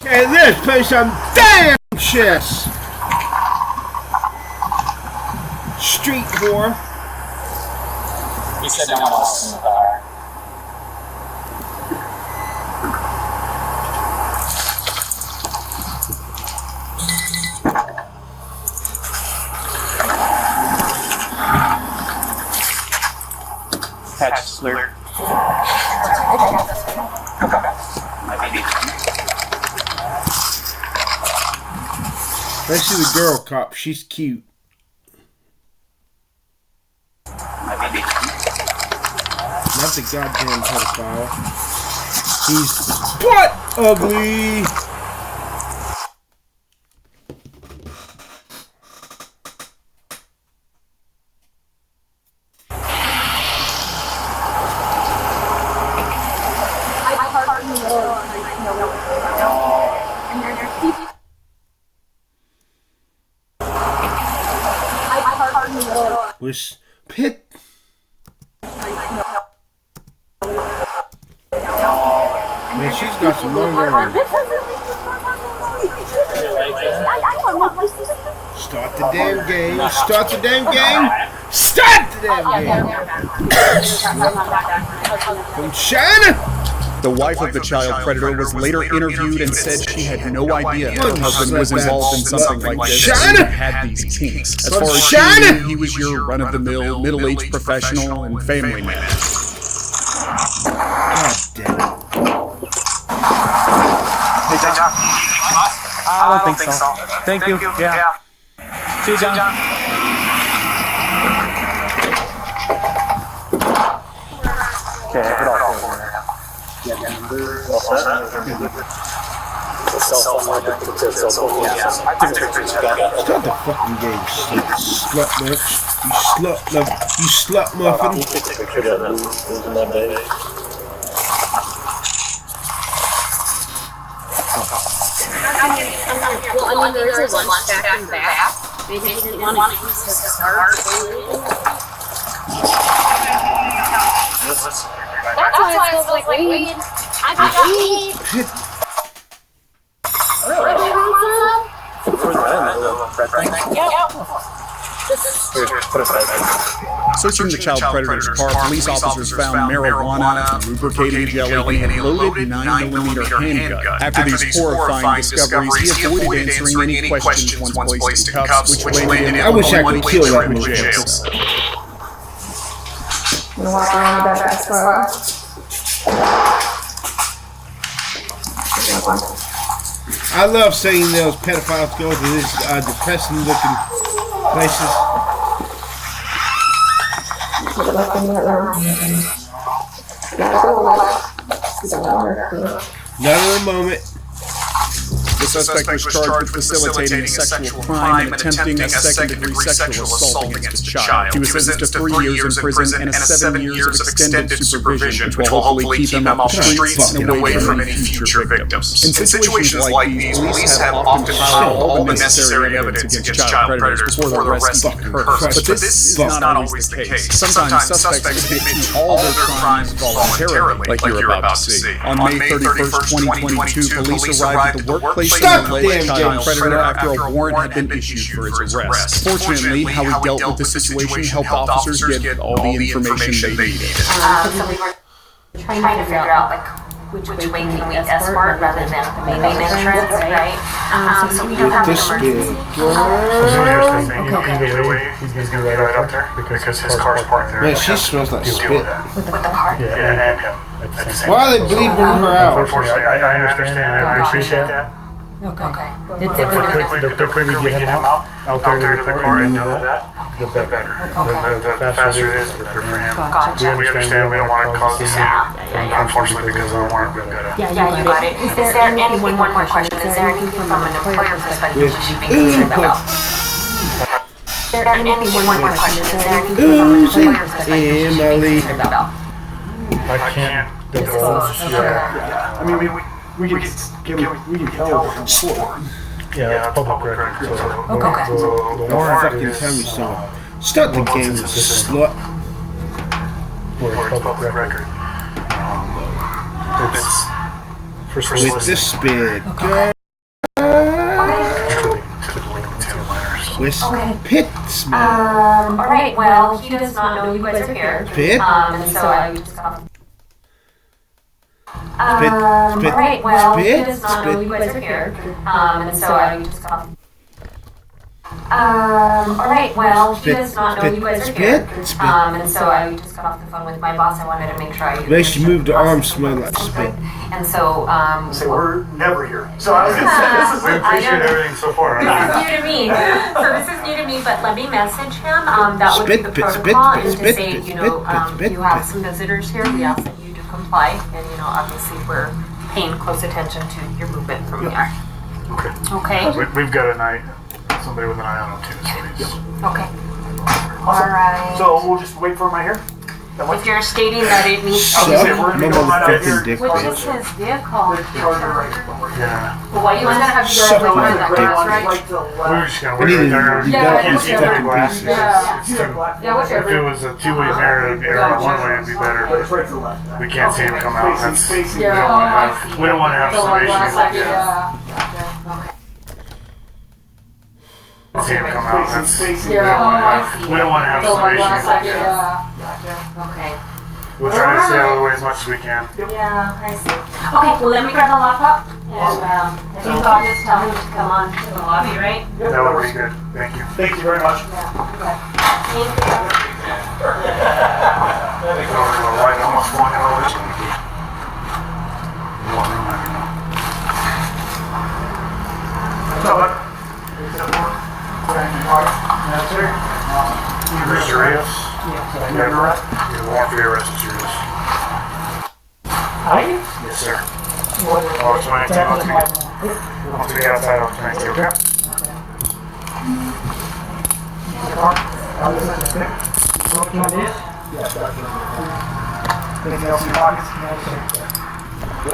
And let's play some damn chess. Street whore. He said no one else in the bar. Patch slur. Especially the girl cop. She's cute. Not the goddamn pedophile. He's butt ugly. Was Pitt? Man, she's got some long hair. Start the damn game. Start the damn game. Start the damn game. From China. The wife of the child predator was later interviewed and said she had no idea her husband was involved in something like this. She had these kinks. As far as she knew, he was your run-of-the-mill, middle-aged professional and family man. God damn it. Hey, John. I don't think so. Thank you. Yeah. See you, John. Okay, get off over there. Start the fucking game, slut bitch. You slut muffin. Well, I mean, there's a lunch back and back. Maybe he didn't want to use his card. That's why it smells like weed. I got weed. Really? Searching the child predator's car, police officers found marijuana, lubricating jelly, and a loaded 9mm handgun. After these horrifying discoveries, he avoided answering any questions once placed in cuffs, which landed him I wish I could kill that in movie. jail. Walk around with that fast forward. I love seeing those pedophiles go to these depressing looking places. Not in a moment. The suspect was charged with facilitating a sexual crime and attempting a second-degree sexual assault against a child. He was sentenced to 3 years in prison and 7 years of extended supervision, which will hopefully keep him off the streets and away from any future victims. In situations like these, police have often filed all the necessary evidence against child predators before the arrest occurs. But this is not always the case. Sometimes suspects admit to all their crimes voluntarily, like you're about to see. On May 31st, 2022, police arrived at the workplace Stop the damn child game. predator after a warrant had been issued for his arrest. Fortunately, how he dealt with the situation helped officers get all the information they needed. So we were trying to figure out which way can we escort rather than the main entrance, right? So we don't have This an big emergency. girl. Either way, he's gonna be right up there because his car's parked there. Man, she smells like spit. With the car. Yeah, and him. Why are they bleeding her out? Unfortunately, I understand and I appreciate that. Okay. The quicker we get him out there to the car and know that, the better. The faster it is, the better for him. We understand we don't want to cause the scene, unfortunately, because our warrant will go to. Yeah, you got it. Is there anything, one more question, is there anything from an employer perspective we should be concerned about? Is there anything, one more question, is there anything from an employer perspective we should be concerned about? I can't divulge. I mean, we can tell before. Yeah, it's public record. So the warrant Fucking tell me so. Start the game, you slut. Or public record. It's for With this big girl. Where's Okay. Pitt Smith? Alright, well, he does not know you guys are here. Pitt? And so I just got... Spit, alright, well, he spit, does not know spit. you guys are here. And so I just got... alright, well, he does not know you guys are here. Spit. And so I just got off the phone with my boss. I wanted to make sure I... Makes you move the arm smell like spit. And so, Say, we're never here. So I was gonna say, we appreciate everything so far. This is new to me. So this is new to me, but let me message him. That would be the Spit, spit, protocol, spit, and to spit, say, spit, you know, spit, you have spit. some visitors here. We ask that you do comply, and you know, obviously we're paying close attention to your movement from here. Okay. Okay. We've got an eye, somebody with an eye on him too, so he's... Okay. All right. So we'll just wait for him right here? If you're stating that it needs Shut to say, up, we're gonna my go right out here. motherfucking dick which is bitch. his vehicle. Charger right. Yeah. Well, why you want to have you guys Shut wait up, behind that dick glass, right? We're just gonna We wait need right to there. Yeah, Can't see fucking the glass. pieces. It's too... Yeah, whatever. If it was a two-way mirror, it'd be one way, it'd be better. But we can't see him come out. That's, we don't want to have some issues. See him come out. That's, we don't want to have some issues. Okay. We'll try to stay out of the way as much as we can. Yeah, I see. Okay, well, let me grab the laptop, and if you thought, just tell him to come on to the lobby, right? That would be good. Thank you. Thank you very much. Yeah. Thank you. Right, almost falling in over. Yes, sir. Jodi Arias? Yeah. You ever arrest? You won't be arrested, Arias. Are you? Yes, sir. Oh, 22. I'll be outside of 22, okay? Working on this? Anything else in your pockets?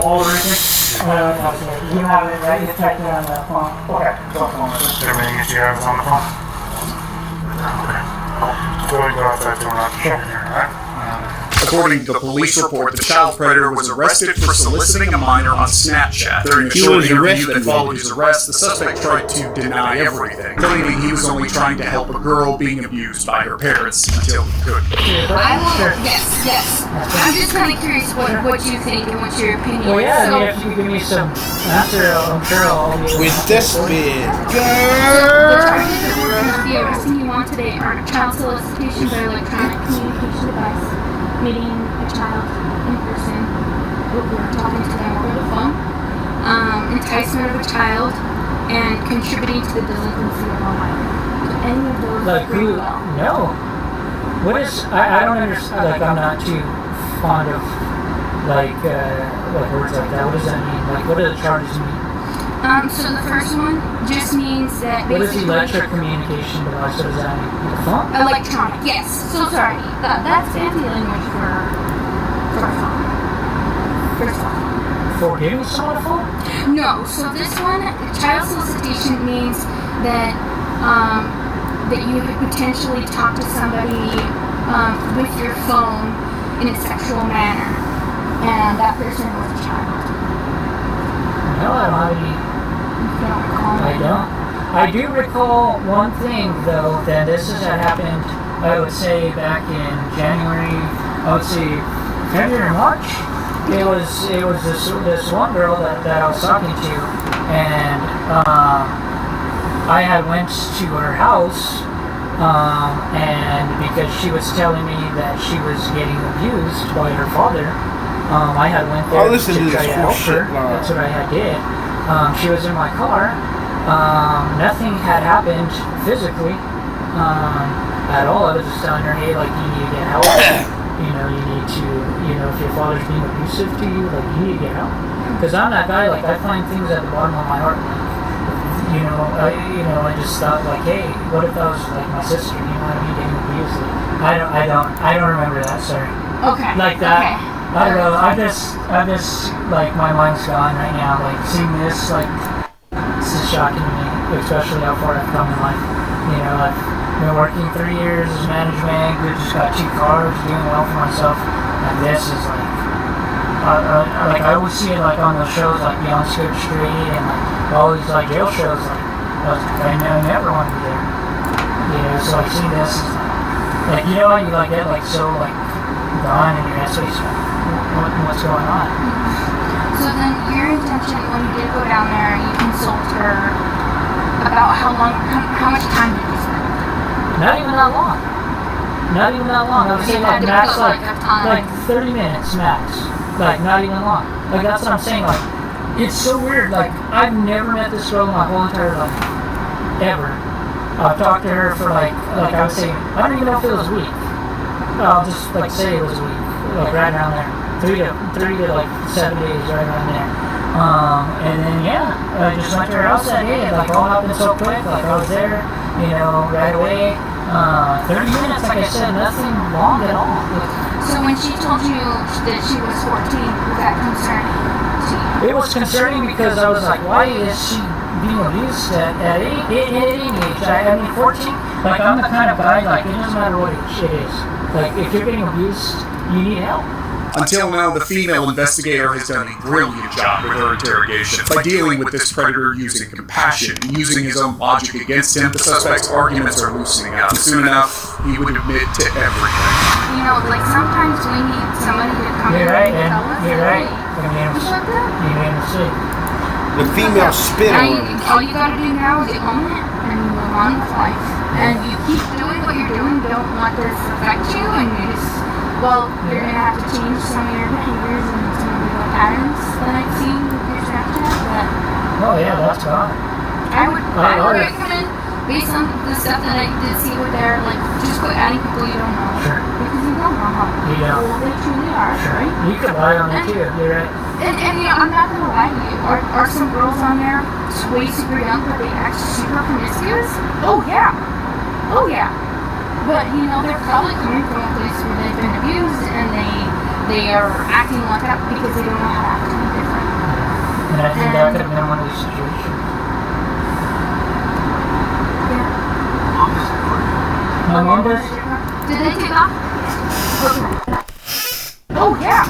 All or anything? No, you have it right, you typed it on the phone. Okay. Everything that you have is on the phone? Okay. So we go outside to an here, alright? According to the police report, the child predator was arrested for soliciting a minor on Snapchat. During the He short was interview arrested. that followed his arrest, the suspect tried to deny everything, claiming he was only trying to help a girl being abused by her parents until he could. I will. Yes. I'm just kind of curious what you think and what's your opinion. Well, yeah, So, I mean, if you give me some answer, I'm sure I'll be able With this bit. the charges that we're going to be arresting you on today are child solicitation by electronic communication device, meeting a child in person, we're talking to them over the phone, enticement of a child, and contributing to the delinquency of a minor. Do any of those like ring who? a bell? No. What is? I don't understand. Like I'm not too fond of like words like that. What does that mean? Like what do the charges mean? So the first one just means that What is basically electric communication device? What does that mean? The phone? electronic. Yes. So sorry. That's fancy language for phone. For phone. For giving someone a phone? No. So this one, child solicitation means that that you could potentially talk to somebody with your phone in a sexual manner, and that person was a child. No, I don't have any. You don't recall I it? don't. I do recall one thing though, that this had happened, I would say back in January, I would say February, March. It was this one girl that I was talking to, and I had went to her house, and because she was telling me that she was getting abused by her father, I had went there I'll listen to try this to help bullshit her. line. That's what I had did. She was in my car. Nothing had happened physically at all. I was just telling her, hey, like, you need to get help. You need to, if your father's being abusive to you, like, you need to get help. Because I'm that guy, like, I find things at the bottom of my heart. I just thought, like, hey, what if that was, like, my sister, you know what I mean, getting abused? I don't remember that, sorry. Okay. Like that. Okay. I don't know. I just, like, my mind's gone right now. Like, seeing this, like, this is shocking to me, especially how far I've come in life. I've been working 3 years as management, we just got 2 cars, doing well for myself, and this is like, I always see it, like, on those shows, like, Beyond Script Street, and, like, all these, like, jail shows, like, I never want to be there. So I see this, like, you know how you like get like so like gone in your essays, what's going on? So then your intention when you did go down there, you consult her about how much time did you spend? Not even that long. Not even that long. I would say like max like 30 minutes max. Like not even long. Like that's what I'm saying. Like it's so weird. Like I've never met this girl in my whole entire life. Ever. I've talked to her for like I would say, I don't even know if it was a week. I'll just like say it was a week. Like right around there. 3 to like 7 days right around there. And then yeah, I just went to her house that day. Like all happened so quick. Like I was there, right away. 30 minutes, like I said, nothing long at all. So when she told you that she was 14, was that concerning to you? It was concerning because I was like, why is she being abused at any age? I mean, 14, like I'm the kind of guy, like it doesn't matter what age it is. Like if you're getting abused, you need help. Until now, the female investigator has done a brilliant job with her interrogation by dealing with this predator using compassion, using his own logic against him. The suspect's arguments are loosening up. Soon enough, he would admit to everything. Like sometimes we need somebody to come in and tell us. You're right. You like that? You made a mistake. The female spit on him. All you gotta do now is own it and move on with life. And you keep doing what you're doing. Don't let this affect you, and you just. Well, you're going to have to change some of your behaviors and some of your patterns that I've seen with your Snapchat, but... Oh yeah, that's gone. I would recommend, based on the stuff that I did see with there, like, just quit adding people you don't know. Sure. Because you don't know how old they truly are, right? You can lie on it too, you're right. And I'm not going to lie to you. Are some girls on there way super young, but they act super promiscuous? Oh, yeah. Oh, yeah. But, they're probably coming from a place where they've been abused and they are acting like that because they don't know how to act any different. And I think that could have been one of these situations. Yeah. My mom does? Did they take off? Oh, yeah.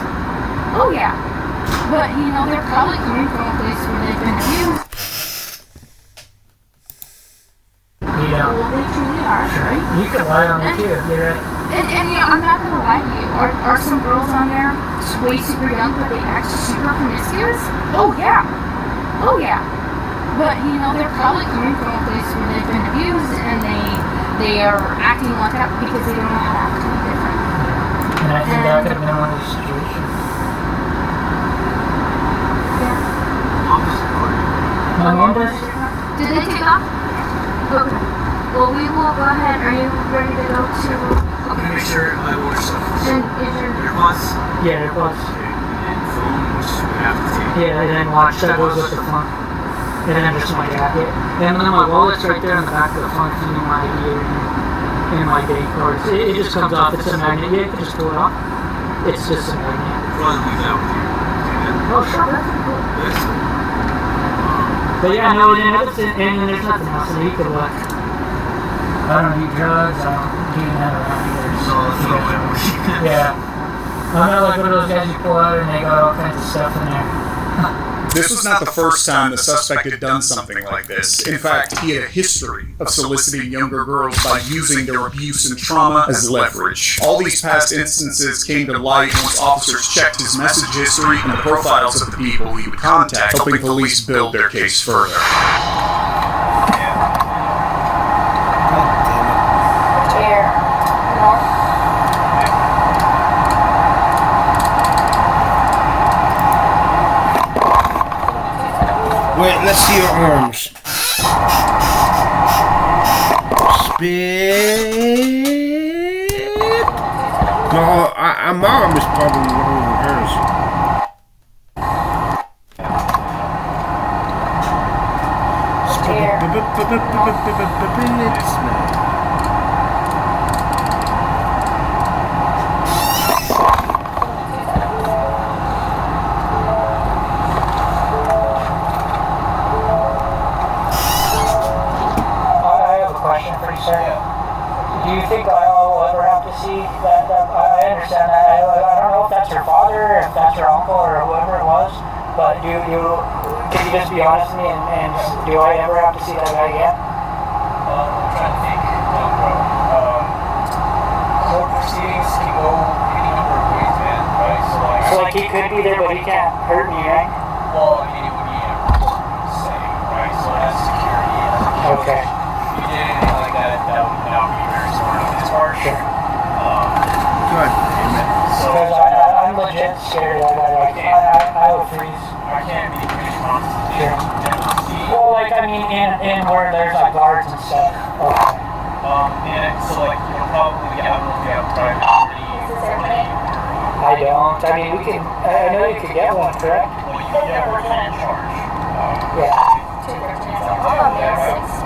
Oh, yeah. But, they're probably coming from a place where they've been abused. Yeah. Well, they truly are, right? You can lie on it too, you're right. And I'm not going to lie to you. Are some girls on there way super young, but they act super promiscuous? Oh, yeah. Oh, yeah. But, they're probably coming from a place where they've been abused and they are acting like that because they don't know how to act any different. And I think that could have been one of these situations. Yeah. My mom does? Did they take off? Okay. Well, we will go ahead. Are you ready to go to... Okay. Make sure I order stuff. And is your... AirPods? Yeah, AirPods. And phone, which we have to take. Yeah, and then watch, that goes with the front. And then just my jacket. And then my wallet's right there in the back of the front, and my ID and my date cards. It just comes off, it's a magnet. Yeah, you can just pull it off. It's just a magnet. Probably leave that with you. Okay, Oh, sure, that's cool. excellent. But yeah, no, and then there's nothing else. So you could look. I don't do drugs, I don't do that around either. So, yeah. I'm not like one of those guys you pull out and they got all kinds of stuff in there. This was not the first time the suspect had done something like this. In fact, he had a history of soliciting younger girls by using their abuse and trauma as leverage. All these past instances came to light once officers checked his message history and the profiles of the people he would contact, helping police build their case further. Wait, let's see your arms. Spit. No, my arm is probably longer than hers. Do you think I will ever have to see that? I understand that. I don't know if that's her father, if that's her uncle, or whoever it was. But can you just be honest with me and do I ever have to see that guy again? I'm trying to think. proceedings can go any number of ways, man, right? So like he could be there, but he can't hurt me, right? Well, I mean, it would be an important setting, right? So that's security. Okay. If you did anything like that, that would be very smart on his part. Sure. God damn it. So I'm legit scared. I would freeze. I can't be responsible. Sure. Well, like, I mean, in where there's like guards and stuff. Okay. And so like, you'll probably, I don't know if you have private property. I don't. I mean, we can. I know you could get one, correct? Well, you can get one in charge. Yeah. Hold on, there, 16.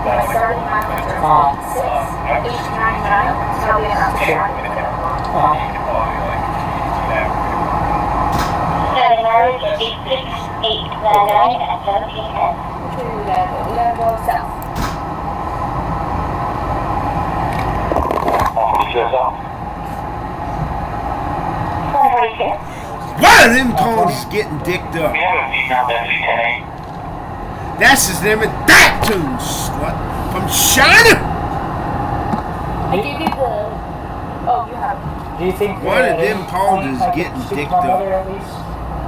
Yeah, starting my winter. 6, 8, 9, 9. That'll be enough to try. You can probably like do that. 7 hours, 8, 6, 8, 9, 9, and 17 10. Which way we gotta go south. One of them tones is getting dicked up. That's his name, that tune, slut. From China. I give you the. Oh, you have. Do you think One of them pawns is I could getting speak dicked to my up. mother at least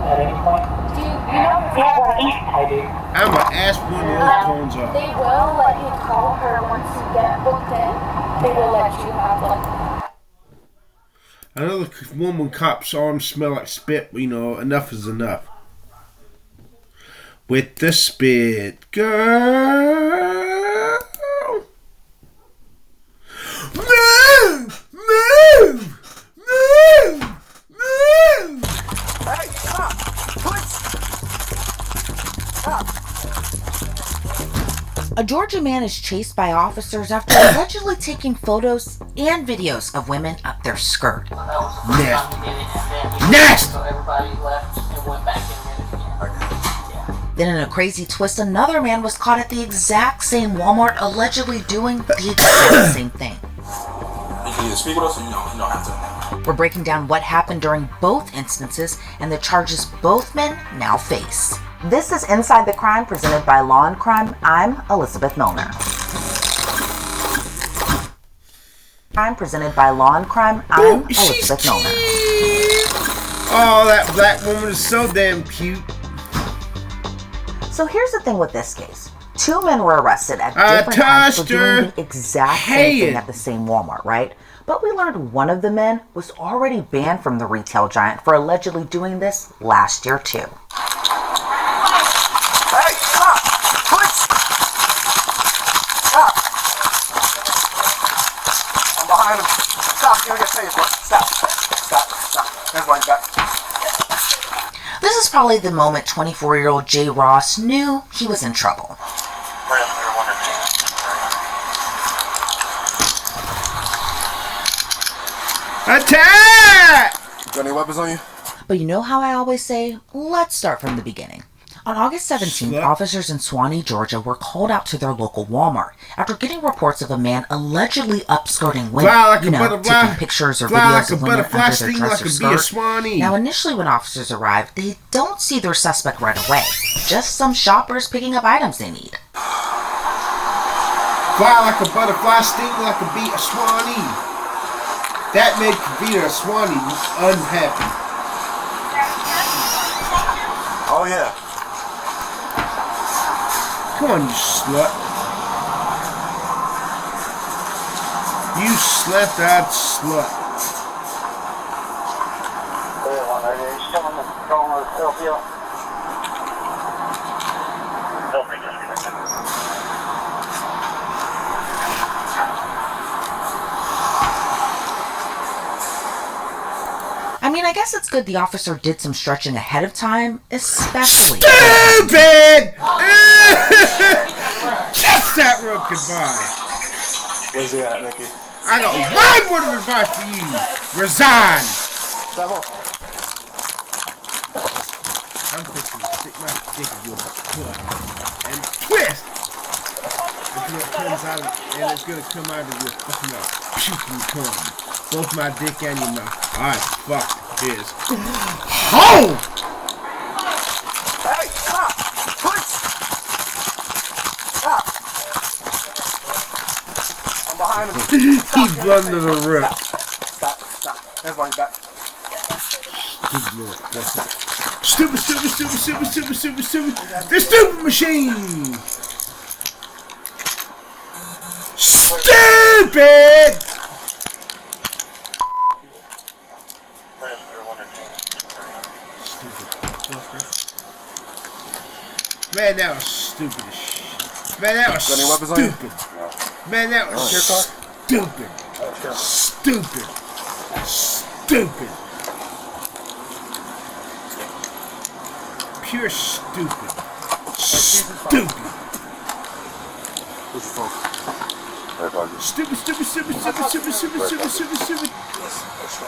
at any point? Do you know if you have one? I do. I'm gonna ask one of those tones up. They will let you call her once you get booked in. They will let you have one. Another woman cop saw him smell like spit. You know, enough is enough. With the spit, girl. Move! Move! Move! Move! Hey, stop! Stop! A Georgia man is chased by officers after allegedly taking photos and videos of women up their skirt. Nasty. Nasty! Then in a crazy twist, another man was caught at the exact same Walmart allegedly doing the exact same thing. You can either speak with us or you don't have to. We're breaking down what happened during both instances and the charges both men now face. This is Inside the Crime, presented by Law and Crime. I'm Elizabeth Milner. Crime presented by Law and Crime. I'm Elizabeth Milner. Oh, that black woman is so damn cute. So here's the thing with this case. Two men were arrested at different times for doing the exact same thing at the same Walmart, right? But we learned one of the men was already banned from the retail giant for allegedly doing this last year too. Hey, stop! Please! Stop! I'm behind him. Stop, you're gonna get tased, bro. Stop. Stop. Stop. There's one back. This is probably the moment 24-year-old Jay Ross knew he was in trouble. Attack! Got any weapons on you? But you know how I always say, let's start from the beginning. On August 17th, officers in Suwanee, Georgia were called out to their local Walmart after getting reports of a man allegedly upskirting women, taking pictures or videos of women under their dress or skirt. Now, initially when officers arrived, they don't see their suspect right away, just some shoppers picking up items they need. Fly like a butterfly, sting like a bee, a Swanee. That made Kavita, a Swanee, unhappy. Oh, yeah. Come on, you slut. You slept-eyed slut. I mean, I guess it's good the officer did some stretching ahead of time, especially... Stupid! Kiss that real goodbye. Where's he at, Nicky? I got one word of advice for you. Resign. I'm fixing to stick my dick in your butt and twist until it comes out and it's gonna come out of your fucking mouth. Puking cum. Both my dick and your mouth. Alright, fuck is home! Hey, stop! Please! Stop! I'm behind him. He's under the rip. call you back. Stupid, stupid, stupid, stupid, stupid, stupid, stupid. The stupid machine. Stupid. Man, that was stupid as shit. Man, that was stupid. Man, that was stupid. Stupid. Stupid. Pure stupid. Stupid. Where's your phone? Stupid, stupid, stupid, stupid, stupid, stupid, stupid, stupid, stupid.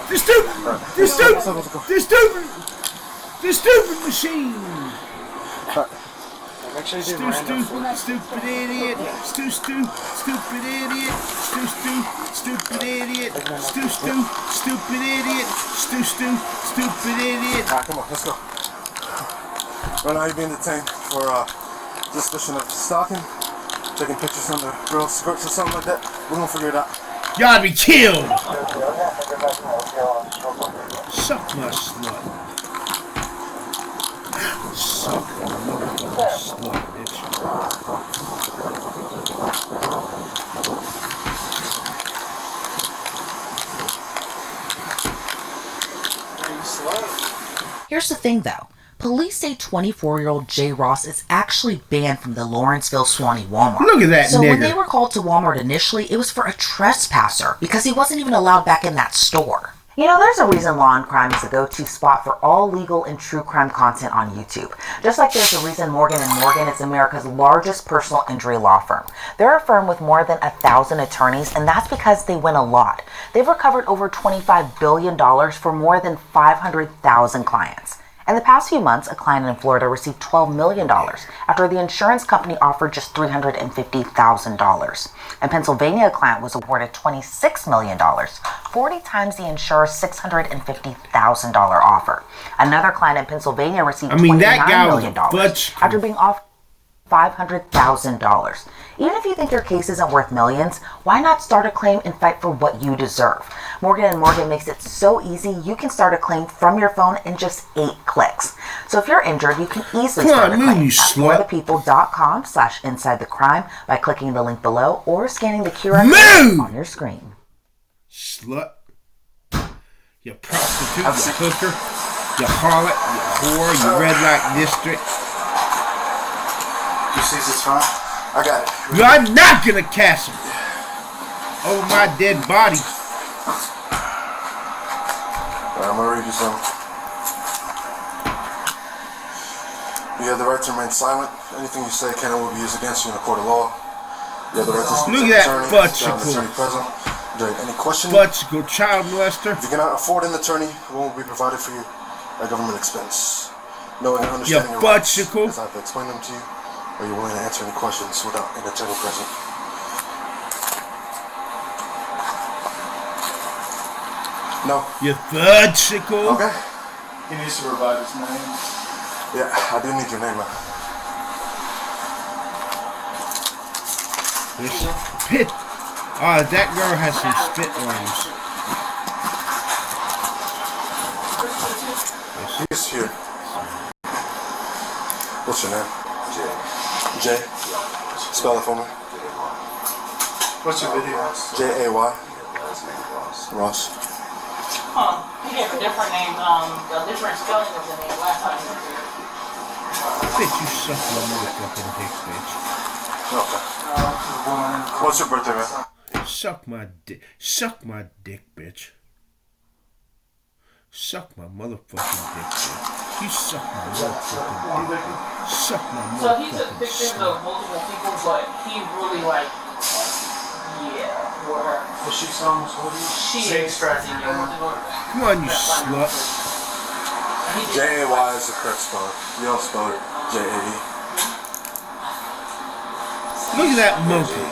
They're stupid. They're stupid. They're stupid. They're stupid machine. Make sure you do Stupid idiot. Stupid idiot. Stupid idiot. Stupid idiot. Stupid idiot. Alright, come on, let's go. Right now you're being detained for suspicion of stalking, taking pictures on the girls' skirts or something like that. We're gonna figure it out. Y'all be killed. Suck my slut. Suck my motherfucking slut, bitch. Here's the thing though. Police say 24-year-old Jay Ross is actually banned from the Lawrenceville Swanee Walmart. Look at that So nigga. when they were called to Walmart initially, it was for a trespasser because he wasn't even allowed back in that store. You know, there's a reason Law and Crime is the go-to spot for all legal and true crime content on YouTube. Just like there's a reason Morgan & Morgan is America's largest personal injury law firm. They're a firm with more than 1,000 attorneys, and that's because they win a lot. They've recovered over $25 billion for more than 500,000 clients. In the past few months, a client in Florida received $12 million after the insurance company offered just $350,000. In Pennsylvania, a client was awarded $26 million, 40 times the insurer's $650,000 offer. Another client in Pennsylvania received $29 million after being offered $500,000. Even if you think your case isn't worth millions, why not start a claim and fight for what you deserve? Morgan & Morgan makes it so easy you can start a claim from your phone in just 8 clicks. So if you're injured, you can easily start a claim at morethepeople.com/insidethecrime by clicking the link below or scanning the QR code on your screen. Slut. You prostitute, you hooker, you harlot, you whore, you red light district. You see this fine? I got it. You're not gonna cast him over my dead body. Alright, I'm gonna read you something. You have the right to remain silent. Anything you say can and will be used against you in a court of law. You have the right to speak to an attorney. Attorney present. During any question. Butchicle, child molester. If you cannot afford an attorney, one will be provided for you at government expense. Knowing and understanding your rights, as I have to explain them to you, are you willing to answer any questions without an attorney present? No. You butchicle. Okay. He needs to provide his name. Yeah, I do need your name, man. Spit. Oh, that girl has some spit worms. He's here. What's your name? Jay. Spell it for me. What's your video? J-A-Y. Ross. He gave a different name, a different spelling of the name last time. Bitch, you suck my motherfucking dick, bitch. Okay. What's your birthday, man? Suck my dick. Suck my dick, bitch. Suck my motherfucking dick, bitch. You suck my motherfucking dick, bitch. Suck my motherfucking dick. So he took pictures of multiple people, but he really yeah, were. Was she almost holding? She is. Come on, you slut. J-A-Y is the correct spelling. You don't spell it J-A-E. Look at that monkey.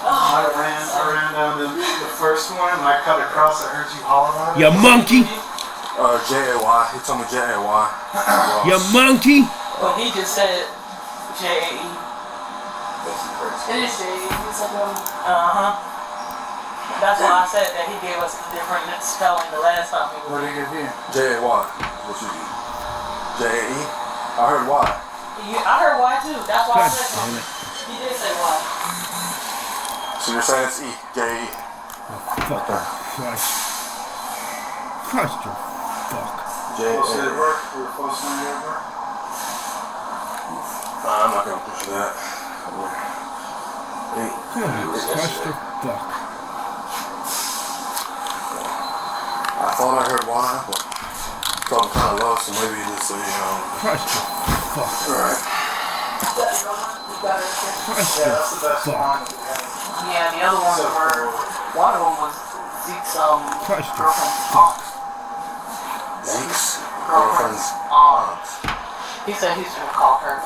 I ran down the first one and I cut across. I heard you holler at it. You monkey. J-A-Y. He told me J-A-Y. You monkey. Well, he just said J-A-E. It is J-A-E. Uh-huh. That's why I said that he gave us a different spelling the last time he was. What did he give you? J-A-Y. What you do? J-A-E? I heard Y. I heard Y too. That's why I said something. He did say Y. So you're saying it's E. J-A-E. Fuck Christ. Christ, you fuck. J-A-E. I'm not gonna push that. Christ, you fuck. I thought I heard Y, but I'm kind of low, so maybe you just say, Christ, you fuck. Alright. Christ, you fuck. Yeah, the other ones were. One of them was Zeke's Christ, you girlfriend's fuck. aunt. Zeke's girlfriend's aunt. He said he's gonna call her.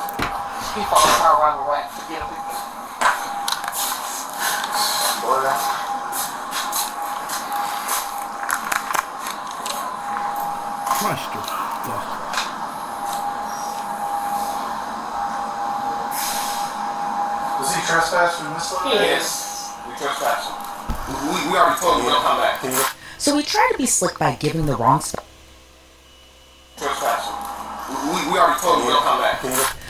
He followed her around the way to get a picture. Christ, you fuck. Does he trespass from this one? Yes. We trespass him. We already told him we'll come back. So we try to be slick by giving the wrong Trespass him. We already told him we'll come back.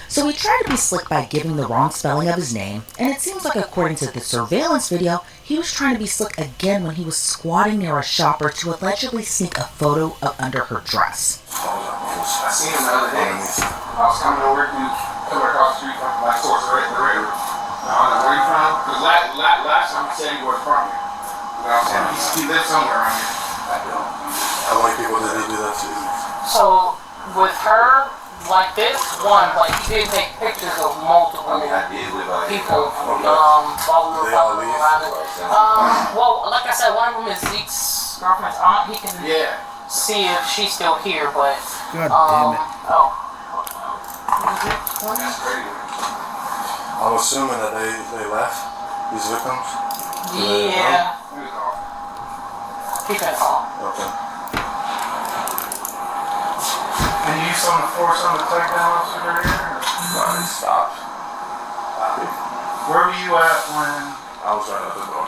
So we try to be slick by giving the wrong spelling of his name, and it seems like according to the surveillance video, he was trying to be slick again when he was squatting near a shopper to allegedly sneak a photo of under her dress. I seen him the other day. I was coming over to come across the street from my source right in the river. I don't know where you from. Because last time he said he was from here. You know what I'm saying? He lives somewhere around here. I don't. How many people did he do that to? So with her, like this one, like he did take pictures of multiple people. While we were following around it. Well, like I said, one of them is Zeke's girlfriend's aunt. He can see if she's still here, but God damn it. Oh. That's crazy. I'm assuming that they left these victims. Yeah. He can call. Okay. And you used on the force on the takedown officer here? No, he stopped. Where were you at when? I was right at the door.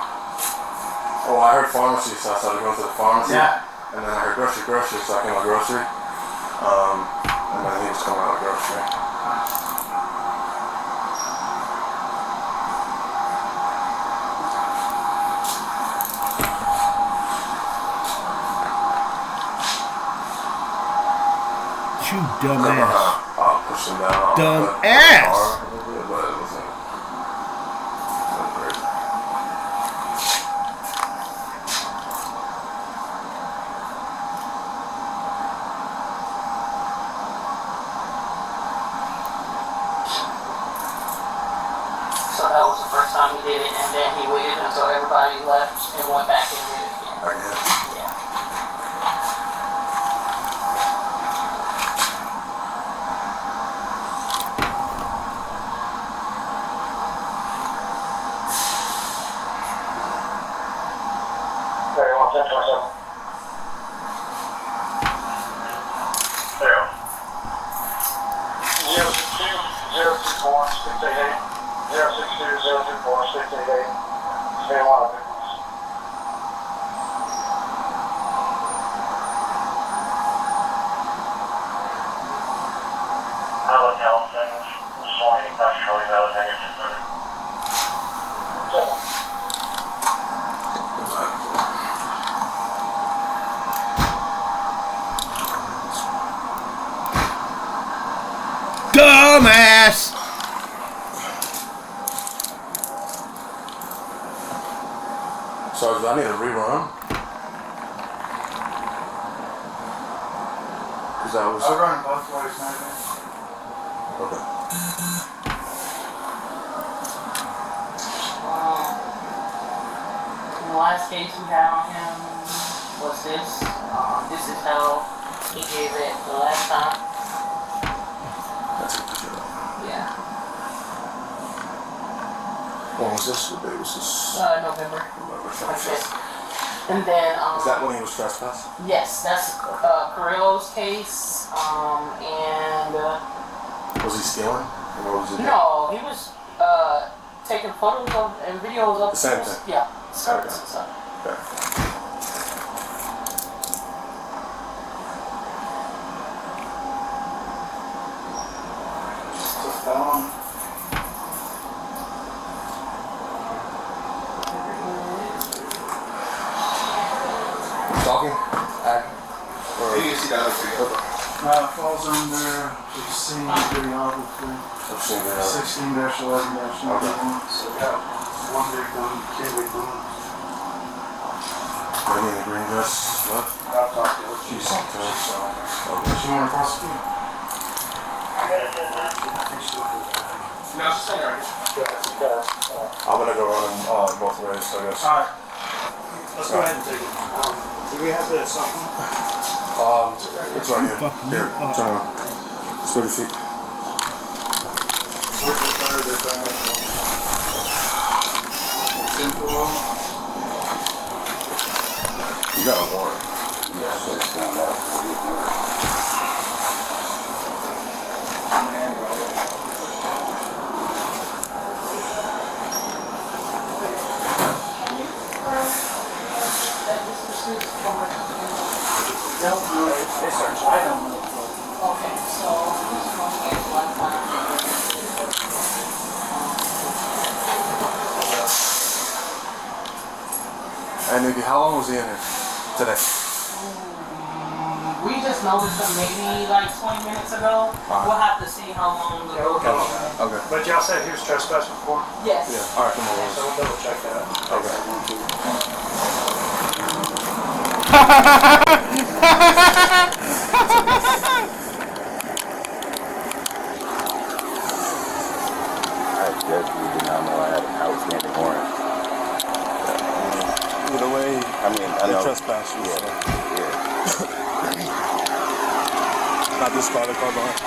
Oh, I heard pharmacy, so I started going to the pharmacy. Yeah. And then I heard grocery, so I came to grocery. And then he was coming out of grocery. You dumbass. I'll push him down. Dumbass! But it wasn't crazy. So that was the first time he did it, and then he waited until everybody left and went back and did it again. Yeah. Dumbass! So, do I need a rerun? Because I was... I'll run both ways, maybe. Okay. The last case we had on him was this. This is how he gave it the last time. Yeah. When was this? What day was this? November. Okay. And then Is that when he was trespassed? yes, that's Carrillo's case. And Was he stealing? Or what was he doing? no, he was taking photos of and videos of The same thing? Yeah, skirts and stuff. Talking? You can see that other video. Falls under obscene videography. 16-11-91. So we have one big one, two big ones. I need a green dress. What? I'll talk to her. She's something else. She want to prosecute? No, it's just right. I'm gonna go run them both ways, I guess. Alright. Let's go ahead and take it. Do we have this something? It's right here. Here, turn around. It's 30 feet. You got a warrant. Hey, Nikki, how long was he in here today? We just noticed him maybe like 20 minutes ago. We'll have to see how long ago. Okay. But y'all said he was trespassing before? Yes. Yeah. All right, come on. So we'll double check that. I definitely did not know I had an outstanding warrant. Either way, I mean, I they know. trespass you. Yeah. Not this car, the car behind.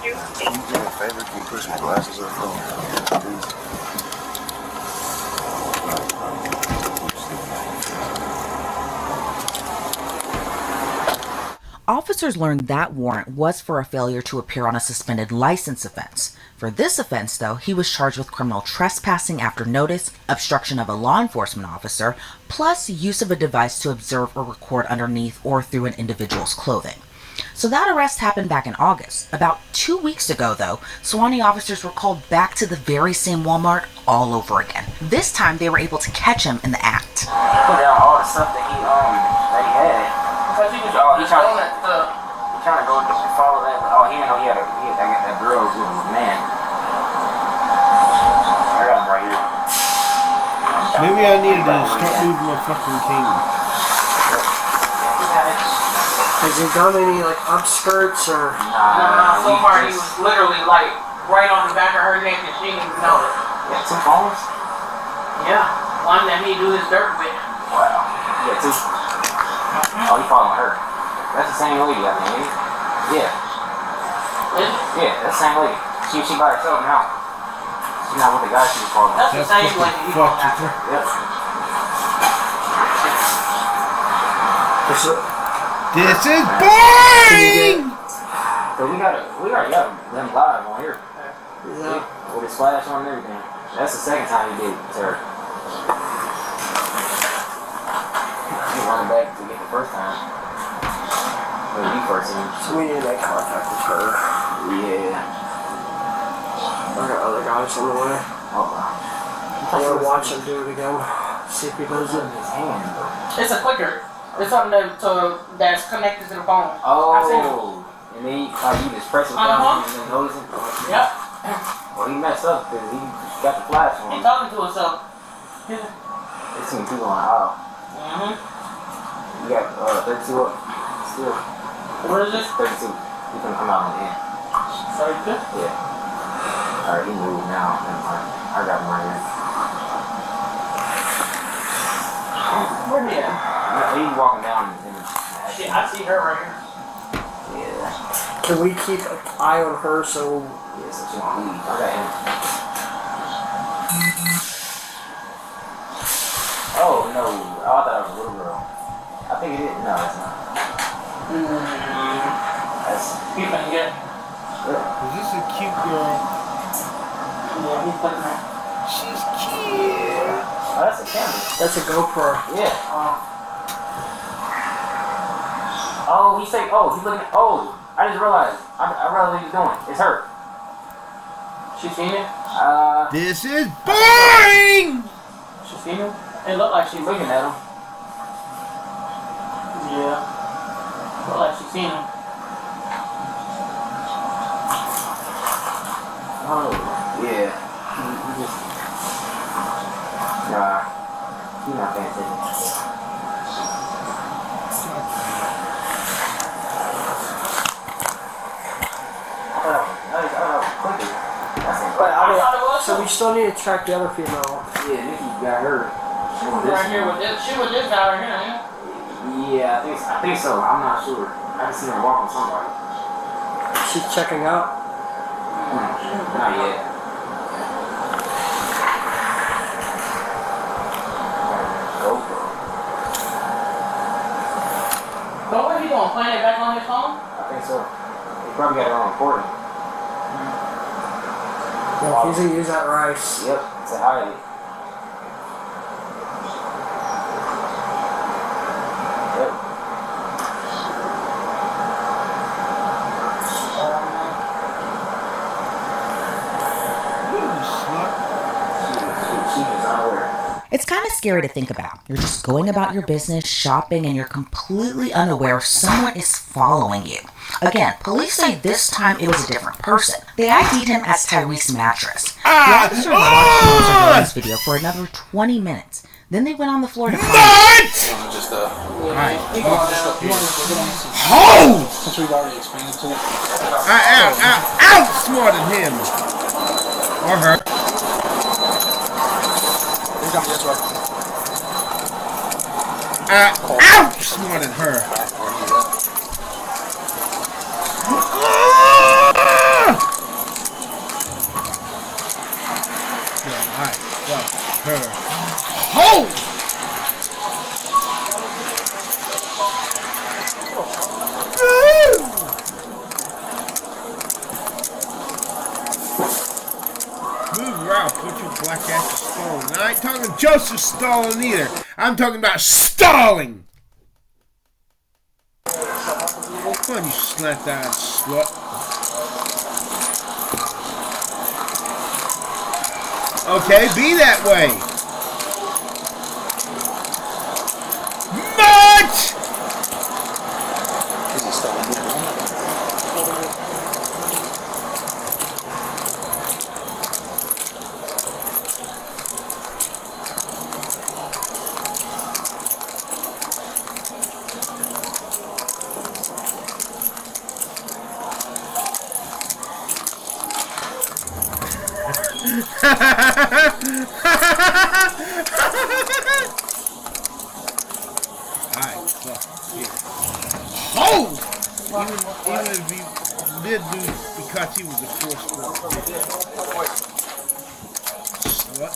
Do me a favor, can you push my glasses up for me? Please. Officers learned that warrant was for a failure to appear on a suspended license offense. For this offense, though, he was charged with criminal trespassing after notice, obstruction of a law enforcement officer, plus use of a device to observe or record underneath or through an individual's clothing. So that arrest happened back in August. About 2 weeks ago, though, Suwannee officers were called back to the very same Walmart all over again. This time, they were able to catch him in the act. He put down all the stuff that he had. Because he was trying to go follow that. Oh, he didn't know he had that girl was with his man. I got him right here. Maybe I needed to start moving my fucking cane. Has he done any like upskirts or? Nah, so far he was literally like right on the back of her neck and she didn't even know it. Yeah, 2 phones? Yeah, one that he do his dirt with. Wow. Yeah, 2. Oh, he following her. That's the same lady, I think. Yeah. Yeah, that's the same lady. She by herself now. She's not with the guy she was following. That's the same lady he following after. Yep. This is boring! So we already got them live on here. Yeah. With his flash on and everything. That's the second time he did it to her. He running back to get the first time. When he first seen him. So we need to make contact with her. Yeah. I got other guys on the way. Oh wow. I'm gonna watch him do it again. See if he does it. His hand. It's a clicker. It's something that's connected to the phone. Oh. And then you just press it down and then notice it. Yep. Well, he messed up because he got the flash on him. He's talking to himself. They seen people on the aisle. You got 32 up. Still. What is this? 32. He can come out on the end. 32? Yeah. Alright, he moved now. Never mind. I got him right here. Where he at? He's walking down. I see her right here. Yeah. Can we keep an eye on her so? Yeah, so she won't leave. I got him. Oh, no. Oh, I thought it was a little girl. I think it is. No, it's not. That's... Keep it, yeah. Is this a cute girl? Yeah, he's putting her. She's cute. Oh, that's a camera. That's a GoPro. Yeah. Oh, he say, oh, he's looking, oh, I just realized. I realized what he's doing. It's her. She seen it? This is boring! She seen him? It looked like she's Looking at him. Yeah. Looked like she seen him. Oh, yeah. He just, nah, he's not paying attention. So we still need to track the other female. Yeah, Nikki got her. Right here with this. She was this guy right here, ain't it? Yeah, I think so. I'm not sure. I haven't seen her walk with somebody. She's checking out. Not yet. GoPro. So what are you doing? Playing it back on his phone? I think so. He probably got it on recording. Yeah, he's gonna use that rice. Yep, to hide it. It's kind of scary to think about. You're just going about your business, shopping, and you're completely unaware someone is following you. Again, police say this time it was a different person. They ID'd him as Tyrese Mattress. The officer watched this video for another 20 minutes. Then they went on the floor to find Oh! Since we've already explained it to him. I outsmarted him. Or her. I outsmarted her. I fucked her. Oh! Move around, put your black ass to stalling. I ain't talking Joseph Stalin either. I'm talking about stalling. Come on, you slant-eyed slut. Okay, be that way. Much! Alright, fuck here. Oh! Even if he did lose because he was a force. Slut.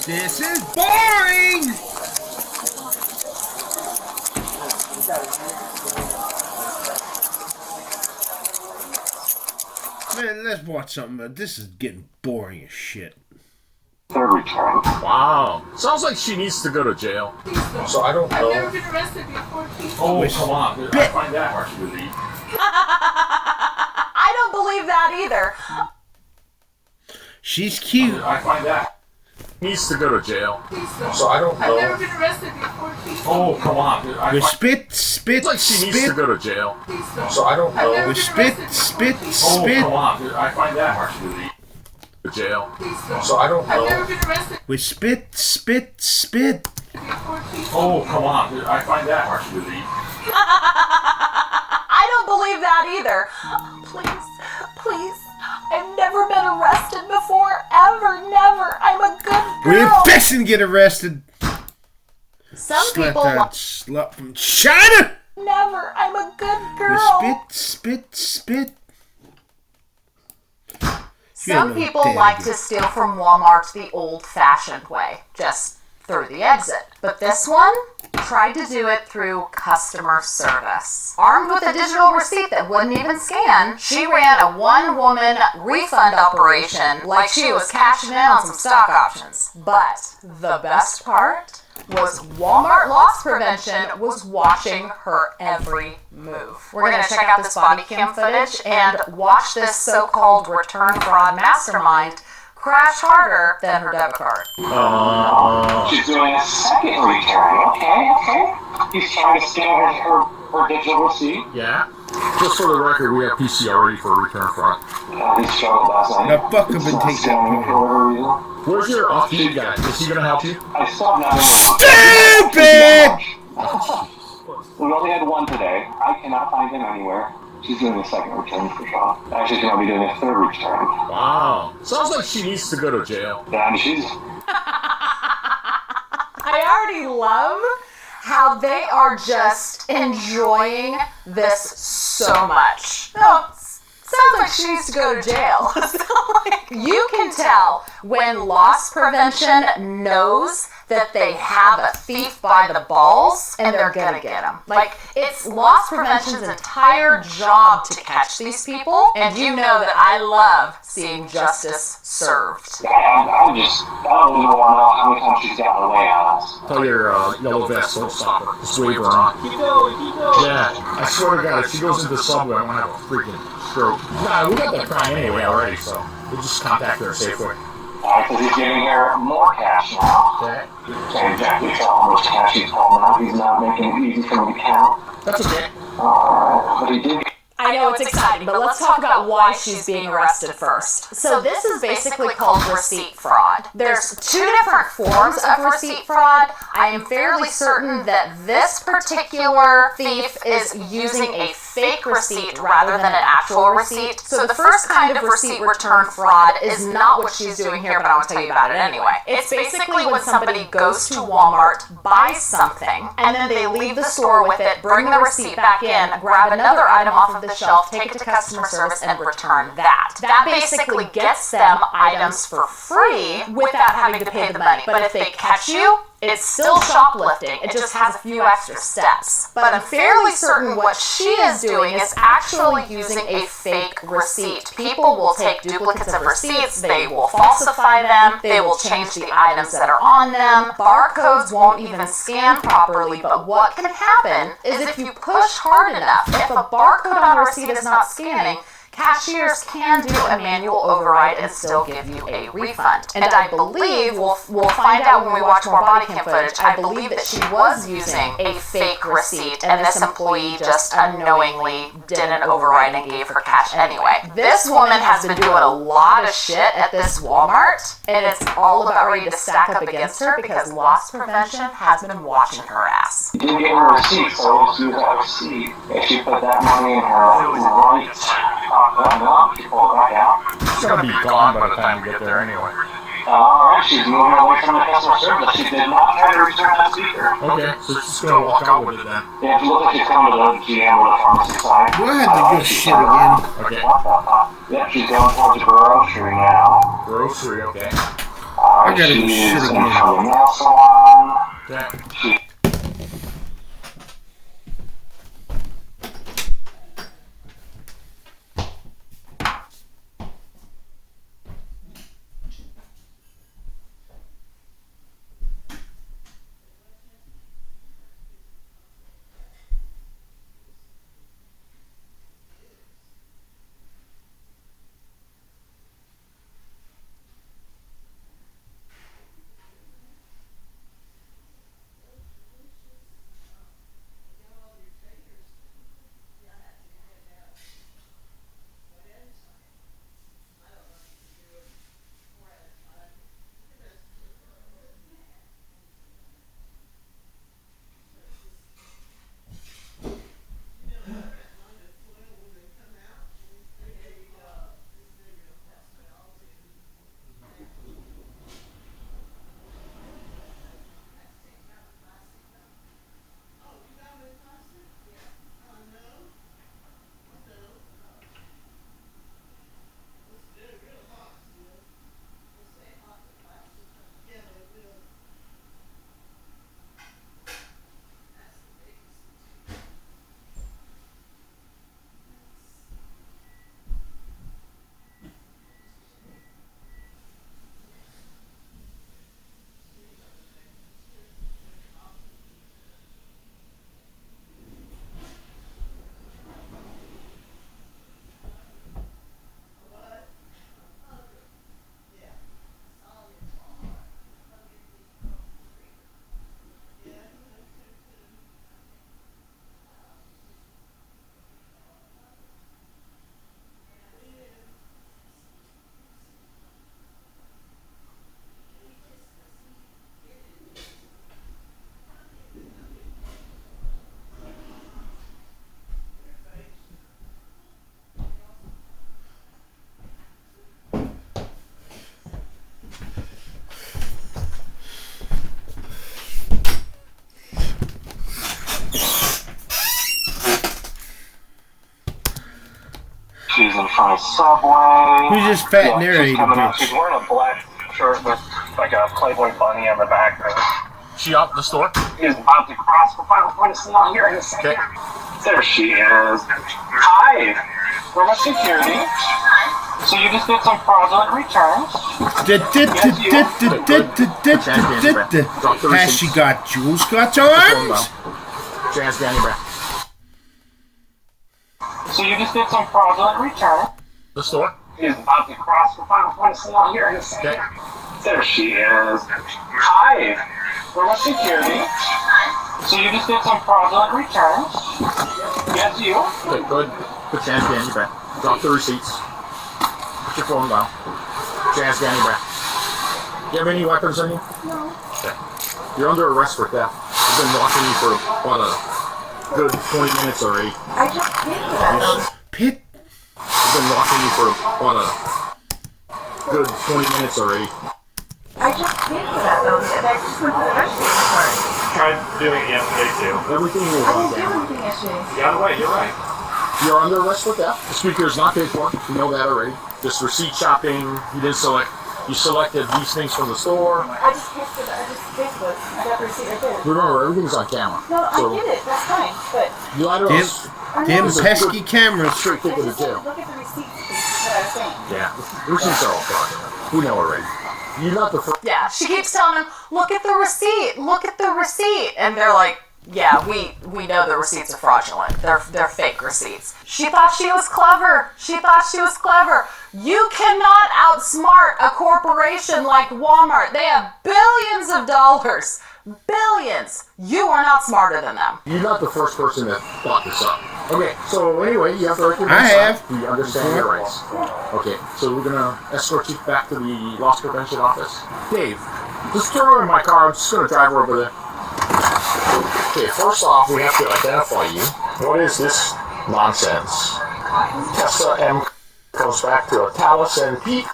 This is boring! Man, let's watch something. This is getting boring as shit. Wow. Sounds like she needs to go to jail. So I don't know. I've never been arrested before. Oh, come on. I find that hard to believe. I don't believe that either. She's cute. I find that needs to go to jail. So I don't know. I've never been arrested before. Oh, come on. With spit, like she needs spit. to go to jail. So I don't know. With spit. Oh, come on. I find that hard to believe. Jail. So I don't know. With spit. Oh, come on. I find that hard to believe. I don't believe that either. Please. I've never been arrested before, ever, never. I'm a good girl. We're fixing to get arrested. Some Slut people that slut from China. Never. I'm a good girl. Spit. Some people like to steal from Walmart the old-fashioned way, just through the exit. But this one tried to do it through customer service. Armed with a digital receipt that wouldn't even scan, she ran a one-woman refund operation like she was cashing in on some stock options. But the best part was Walmart loss prevention was watching her every move. We're going to check out this body cam footage and watch this so-called return fraud mastermind crash harder than her debit card. She's doing a second return. Okay. He's trying to scan her digital receipt. Yeah. Just for the record, we have PCR ready for a return fraud. He struggled last night. Now fuck him and take that phone. Where's your off-duty guy? Is he gonna help you? I still have not. Stupid! We only had one today. I cannot find him anywhere. She's doing a second return for sure. Actually, she's gonna be doing a third return. Wow. Sounds like she needs to go to jail. Yeah, I mean, she's... I already love how they are just enjoying this so much. No, sounds like she needs to go to jail. You can tell when loss prevention knows that they have a thief by the balls and they're gonna get him. Like, it's loss prevention's entire job to catch these people, and you know that I love seeing justice served. I don't even want to know how many times she's gotten away on us. Tell your yellow vest, don't stop her. Just wave her on. Keep going. Yeah, I swear to God, if she goes into the subway, I'm gonna have a freaking stroke. Nah, we got that crime anyway already, so we'll just contact her safely. Because he's giving her more cash now. Okay. Can't exactly tell how much cash he's pulling out. He's not making it easy for me to count. That's okay. Alright, but he did. I know it's exciting, but let's talk about why she's being arrested first. So this is basically called receipt fraud. There's two different forms of receipt fraud. I am fairly certain that this particular thief is using a fake receipt rather than an actual receipt. So the first kind of receipt return fraud is not what she's doing here, but I want to tell you about it anyway. It's basically when somebody goes to Walmart, buys something, and then they leave the store with it, bring the receipt back in, grab another item off of the shelf, take it to customer service, and return that. That basically gets them items for free without having to pay the money. But if they catch you, it's still shoplifting. It just has a few extra steps. But I'm fairly certain what she is doing is actually using a fake receipt. People will take duplicates of receipts, they will falsify them, they will change the items that are on them, barcodes won't even scan properly, but what can happen is if you push hard enough, if a barcode on a receipt is not scanning, cashiers can do a manual override and still give you a refund. And I believe, we'll find out when we watch more body cam footage, I believe that she was using a fake receipt and this employee just unknowingly did an override and gave her cash anyway. This woman has been doing a lot of shit at this Walmart, and it's all about ready to stack up against her because loss prevention has been watching her ass. You didn't get her receipt, so let's use that receipt. If she put that money in her right no, she pulled it back out. She's gonna be gone by the time we get there anyway. Alright, she's moving away from the customer service. She did not try to return that speaker. Okay, so she's gonna walk out with it then. Yeah, if you look like she's coming to the GM or the pharmacy side. Do I have to do shit again? Okay. Yep, she's going towards the grocery now. Grocery, okay. I gotta do shit She's in again. front of the nail salon. Okay. from a Subway. Who's this fat narrator coming out. bitch? She's wearing a black shirt with like a Playboy bunny on the back of it. She out the store? She's about to cross the final point of snow here in a second. Okay. There she is. Hi. We're with security. So you just did some fraudulent returns. Has she got jewels got arms? Jazz down your back. So you just did some fraudulent returns. The store? She's about to cross the final point of snow here in a second. There she is. Hi. We're with security. So you just did some fraudulent returns. Yes, you. Okay, good. Put your hands behind your back. Drop the receipts. Put your phone down. Put your hands behind your back. Do you have any weapons on you? No. Okay. You're under arrest for theft. I've been watching you for about a good 20 minutes already. I just paid for that. Pit? I've been watching you for about a good 20 minutes already. I just paid for that though. I just went to the restaurant for it. Tried doing it yesterday too. Everything was I on didn't do camera. anything yesterday. You're right. You're under arrest for theft. The speaker is not paid for. You know that already. Just receipt shopping. You didn't select. You selected these things from the store. I just paid for that. I just paid for it. I got the receipt right there. Remember, everything's on camera. No, So, I get it. That's fine. But you lied to us. Them It's a pesky good cameras. Straight ticket to jail. look at the receipt. That's what I was saying. Yeah, receipts are all fraudulent. We know already. You're not the first. Yeah, she keeps telling them, look at the receipt, look at the receipt. And they're like, yeah, we know the receipts are fraudulent. They're fake receipts. She thought she was clever. She thought she was clever. You cannot outsmart a corporation like Walmart. They have billions of dollars. Billions. You are not smarter than them. You're not the first person that thought this up. Okay, so anyway, you have to recognize I have. that. You understand your rights. Okay, so we're gonna escort you back to the loss prevention office. Dave, just throw her in my car. I'm just gonna drive her over there. Okay, first off, we have to identify you. What is this nonsense? Tessa M comes back to a Taliesin Pete,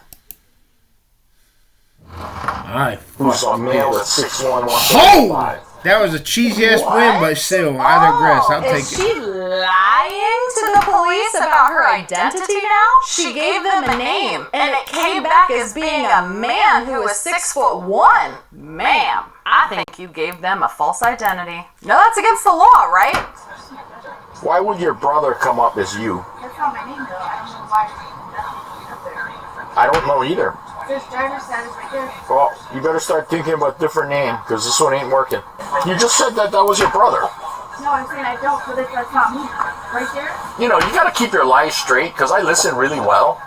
Alright. who's a male at 6'1", Oh! That was a cheesy ass win, but still, I digress. I'll take Is it. she lying to the police about her identity now? She gave them a name, and it came back as being a man who was 6'1". Ma'am, I think you gave them a false identity. No, that's against the law, right? Why would your brother come up as you? That's not my name though. I don't know why it's up there. I don't know either. There's driver's status right there. Well, you better start thinking about a different name, because this one ain't working. You just said that was your brother. No, I'm saying I don't, but that's not me. Right there? You know, you gotta keep your lies straight, because I listen really well.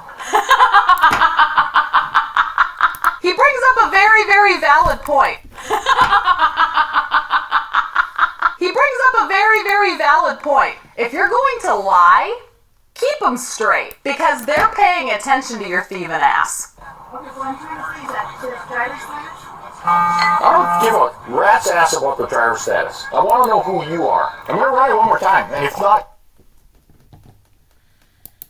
He brings up a very, very valid point. He brings up a very, very valid point. If you're going to lie, keep them straight, because they're paying attention to your thieving ass. Okay, what I'm trying to say is that there's driver's status. I don't give a rat's ass about the driver's status. I want to know who you are. I'm gonna run it one more time, and if not,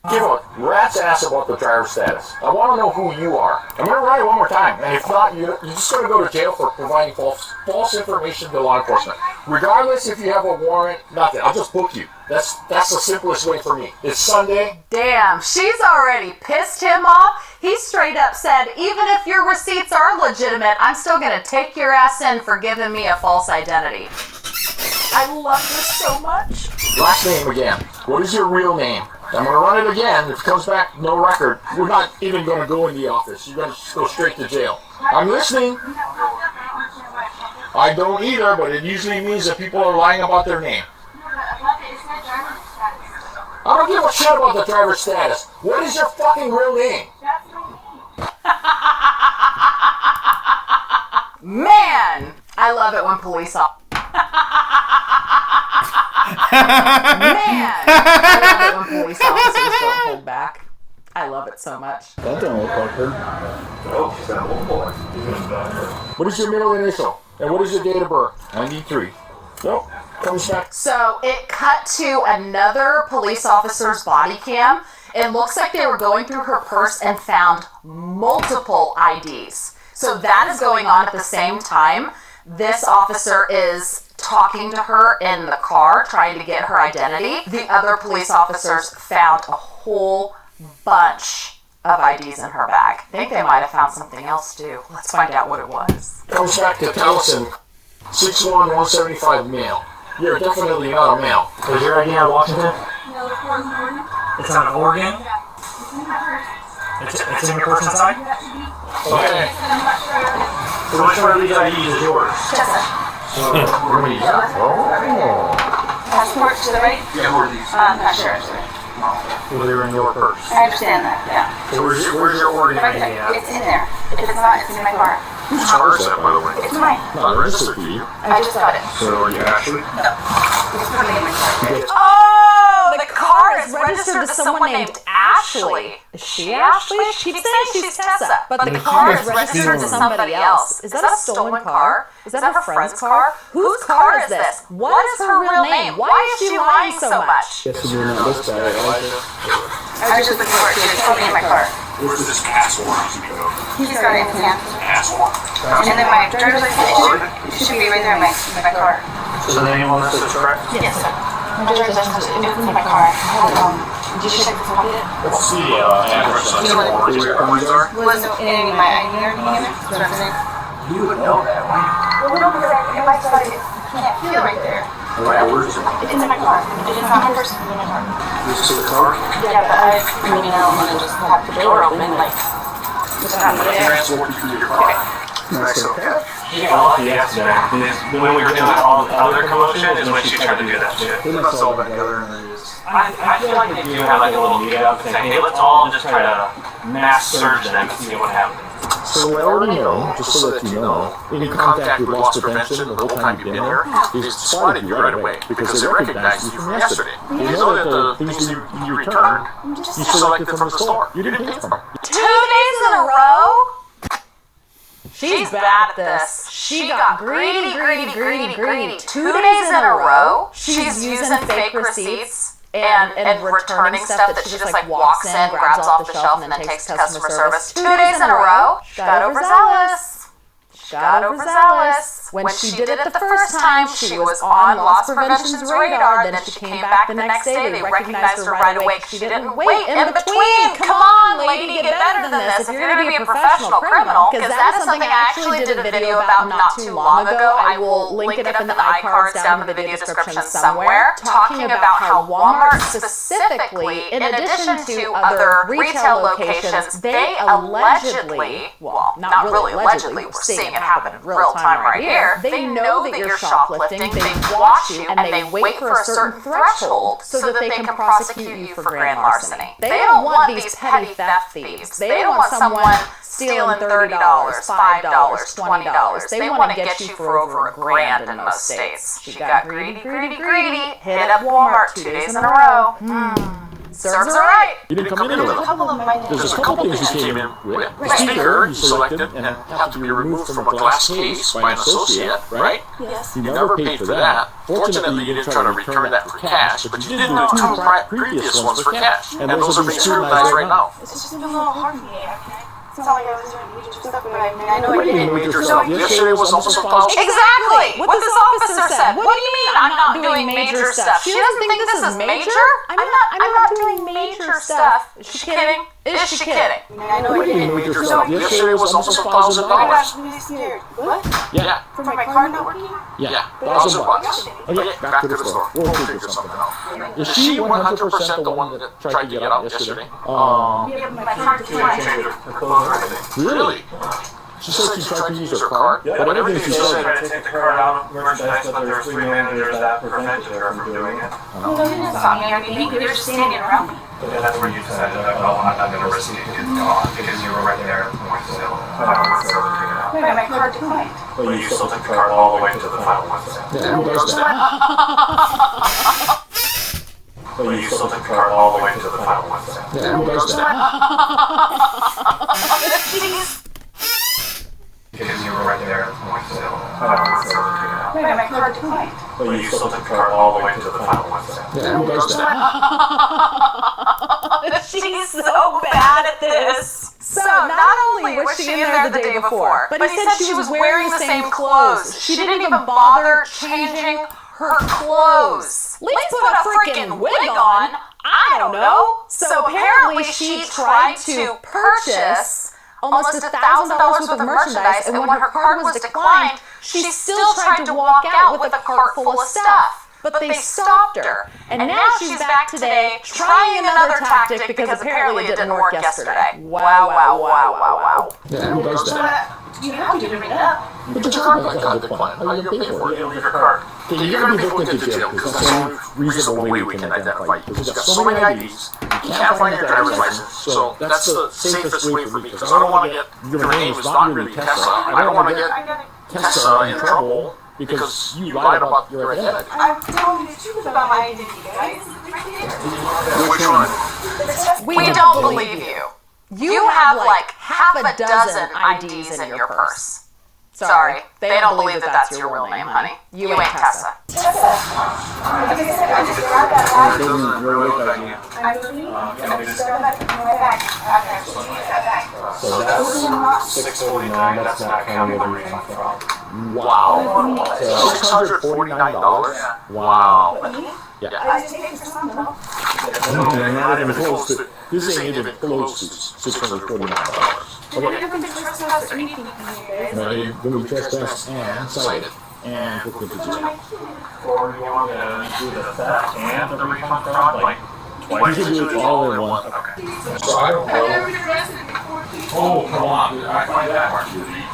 give a rat's ass about the driver's status. I want to know who you are. I'm gonna run it one more time, and if not, you're just gonna go to jail for providing false information to law enforcement. Regardless if you have a warrant, nothing. I'll just book you. That's the simplest way for me. It's Sunday. Damn, she's already pissed him off. He straight up said, even if your receipts are legitimate, I'm still gonna take your ass in for giving me a false identity. I love this so much. Last name again. What is your real name? I'm gonna run it again. If it comes back no record, we're not even gonna go in the office. You're gonna just go straight to jail. I'm listening. I don't either, but it usually means that people are lying about their name. I don't give a shit about the driver's status. What is your fucking real name? Man, I love it when police officers. Man, I love it when police officers don't hold back. I love it so much. That don't look like her. Oh, she's got a little boy. What is your middle initial? And what is your date of birth? 93. Nope. Comes back. So it cut to another police officer's body cam. It looks like they were going through her purse and found multiple IDs. So that is going on at the same time. This officer is talking to her in the car, trying to get her identity. The other police officers found a whole bunch of IDs in her bag. I think they might have found something else too. Let's find out what it was. Comes back to Towson, 6'1", 175 male. You're definitely not a male. Is your ID on Washington? No, it's on Oregon. It's on Oregon? It's in the person's side? Okay. So which one of these IDs is yours? What do you got? Oh. Passport to the right? Yeah, who are these? Not sure. Well, they were in your purse. I understand that, yeah. So where's your Oregon Right ID there. at? It's in there. If it's not, it's in my car. Whose car is that, by the way? It's mine. Not registered to you. I just got it. So are you Ashley? No. It's probably in my car. Oh, the car is registered to someone named Ashley. Is she Ashley? She keeps saying she's Tessa, but the car is registered to somebody else. Is that a stolen car? Is that her friend's car? Whose car is this? What is her real name? Why is she lying so much? Guess you're not this guy, Elijah. I was just looking for it. It's probably in my car. Where's this asshole keep it over? He's got it in his hand. Asshole. And then my driver's license it should be right there in my car. So the name on this is correct? Yes, sir. My driver's license is in my car. Did you check the copy of it? What's the address on where your cards are? Was any of my ID or anything in there? That's what I'm saying. You would know that, right? Well, no, because if I saw it, you can't feel right there. Right, where's it? It's in my car. It's not my person in my car. This to the car? Yeah, but I don't want to just have the door open, like, it's not there. Transport you through your car. That's okay. She got lucky yesterday. When we were doing all the other commotion is when she tried to do that shit. They must all back together and they just... I feel like they do have like a little meetup saying, hey, let's all just try to mass surge them and see what happens. So I already know, just so that you know, any contact with loss prevention the whole time you've been here is spotted you right away because they recognize you from yesterday. They know that the things you returned, you selected from the store. You didn't pay for them. 2 days in a row? She's bad at this. She got greedy. 2 days in a row, she's using fake receipts and returning stuff that she just like walks in, grabs off the shelf, and then takes to customer service. 2 days in a row, she got overzealous. When she did it the first time, she was on loss prevention's radar. Then she came back the next day. They recognized her right away. She didn't wait in between. Come on, lady, get better than this. If you're going to be a professional criminal, because that is something I actually did a video about not too long ago. I will link it up in the iCards down in the video description somewhere, talking about how Walmart specifically, in addition to other retail locations, they allegedly, well, not really allegedly, we're seeing it happen in real time right here. They know that you're shoplifting, they watch you, and they wait for a certain threshold so that they can prosecute you for grand larceny. They don't want these petty theft thieves. They don't want someone stealing $30, $5, $20. They want to get you for over $1,000 in most states. She got greedy, hit up Walmart 2 days in a row. Serves her right. You didn't come in with them. There's a couple things you came in with. The speaker you selected and had to be removed from a glass case by an associate, right? Yes. You never paid for that. Fortunately, you didn't try to return that for cash, but you did do 2 previous ones for cash. And those are being scrutinized right now. It's just been a little hard for me, okay? It's not like I was doing major stuff, but I know I did. Major stuff. Yesterday was also possible. Exactly! What this officer said. What do you mean I'm not doing major stuff? She doesn't think this is major? I'm not doing major stuff. Is she kidding? Is she kidding? I know I did. Major stuff. Yesterday was almost $1,000. What? Yeah. For my car not working? Yeah. $1,000. Okay, back to the store. We'll figure something out. Is she 100% the one that tried to get out yesterday? Yeah, my car declined. Really? She said she tried to use her card, but everything she said... tried to take the card out of merchandise, but there were 3 managers that prevented her from doing it. No, they didn't stop me or anything. They were just standing around me. But then that's where you decided, oh, I'm not going to risk it because you were right there at the point of sale. Wait, my card declined. But you still took the card all the way to the final one sale. Yeah, who does that? But you still took the card all the way to the final one sale. Yeah, who does that? Because you were right there at the point of sale. Wait, my card declined. But you still took the card all the way to the final one sale. Yeah, who does that? She's so bad at this. So not only was she in there the day before, but he said she was wearing the same clothes. She didn't even bother changing her clothes. At least put a freaking wig on. I don't know. So apparently she tried to purchase almost $1,000 worth of merchandise, and when her card was declined, she still tried to walk out with a cart full of stuff. But they stopped her. And now she's back today trying another tactic because apparently it didn't work yesterday. Wow, wow, wow, wow, wow. Yeah, who does that? You have to bring it up. But your card got declined. How are you going to pay for it? Leave your card. Okay, you're going to be booked into jail because that's the only reasonable way we can identify you. Because you've got so many IDs, you can't find your driver's license. So that's the safest way for me because I don't want to get, your name is not really Tessa. I don't want to get Tessa in trouble because you lied about your identity. I'm telling you the truth about my identity, guys. Which one? We don't believe you. You have like half a dozen IDs in your purse. Sorry, they don't believe that that's your real name, honey. You ain't Tessa. So that's 649. That's not counting the refund. Wow. $649. Wow. Yeah. Not even close to. This ain't even close to $649. No, you're going to be trespassed and cited and put into jail. Or you want to do the theft and the refund fraud, like twice? You can do it all in one. Okay. So I don't know. Oh, come on. I find that hard to believe.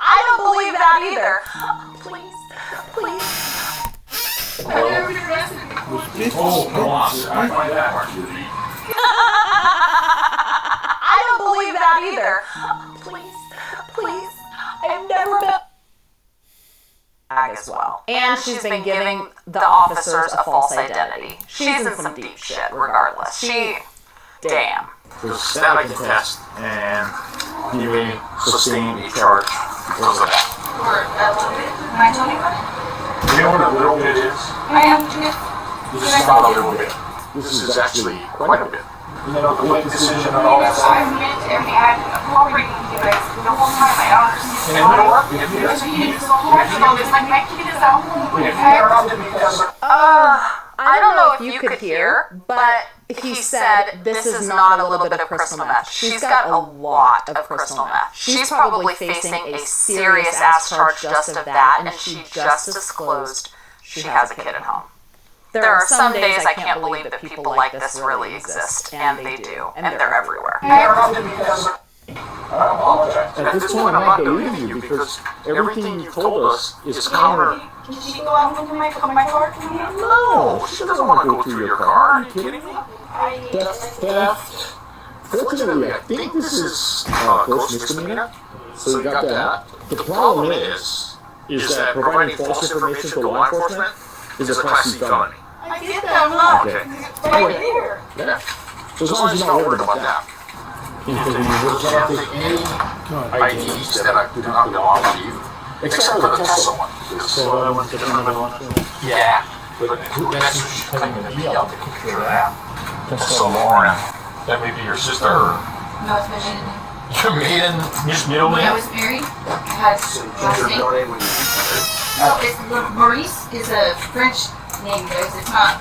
I don't believe that either. Please, please. Oh, come on. I find that hard to believe. I don't believe that either. Please, please. I have never been as well. And she's been giving the officers a false identity. She's in some deep shit regardless. Damn. There's that I can test and you may sustain a charge because of that. Am I telling you? You know what a little bit is? I am. This is not a little bit. This is actually quite a bit. You know, the quick decision and all that stuff. I've cooperated with you guys the whole time. I don't understand. And you know what? If you just need It's so hard to know. It's like my kid is at home. if you interrupted because I don't know if you could hear, but he said this is not a little bit of crystal meth. She's got a lot of crystal meth. She's probably facing a serious ass charge just of that, and she just disclosed she has a kid at home. There are some days I can't believe that people like this really exist, and they do, and they're everywhere. interrupted because I apologize. At this point, I'm not believing you because everything you told us is counter. Did she go out and look at my car? No, she doesn't want to go through your car. Are you kidding me? Theft. Fortunately, I think this is gross misdemeanor, so you got that. The problem is that providing false information to law enforcement is a Class C felony. I get that, look. Okay. Right here. Yeah. So as long as you're not worried about that. Because you don't take any IDs that do not belong to you, except for the Tesla one. So I want to Yeah. But that's who she's putting in the deal to kick her out. Tessa Lauren. That may be your sister. No, it's my maiden name. Your maiden, his middle When I name? was married, I had last name. No, Maurice is a French name, guys. It's not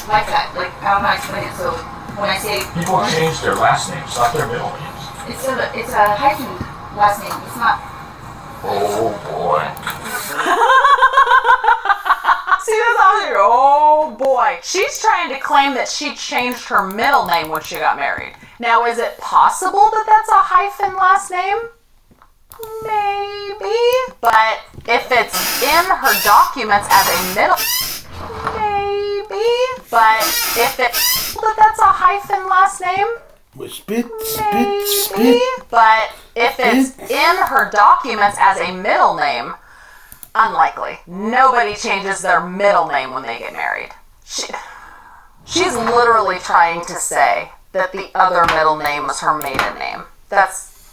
like that. Like, I don't know how to explain it. So when I say People change their last names, not their middle names. it's a hyphen last name. It's not. Oh boy. See this out here? Oh boy. She's trying to claim that she changed her middle name when she got married. Now, is it possible that that's a hyphen last name? Maybe. But if it's in her documents as a middle, maybe. But if it's that that's a hyphen last name, Spit. maybe. But if it's in her documents as a middle name, unlikely. Nobody changes their middle name when they get married. She's literally trying to say that the other middle name was her maiden name.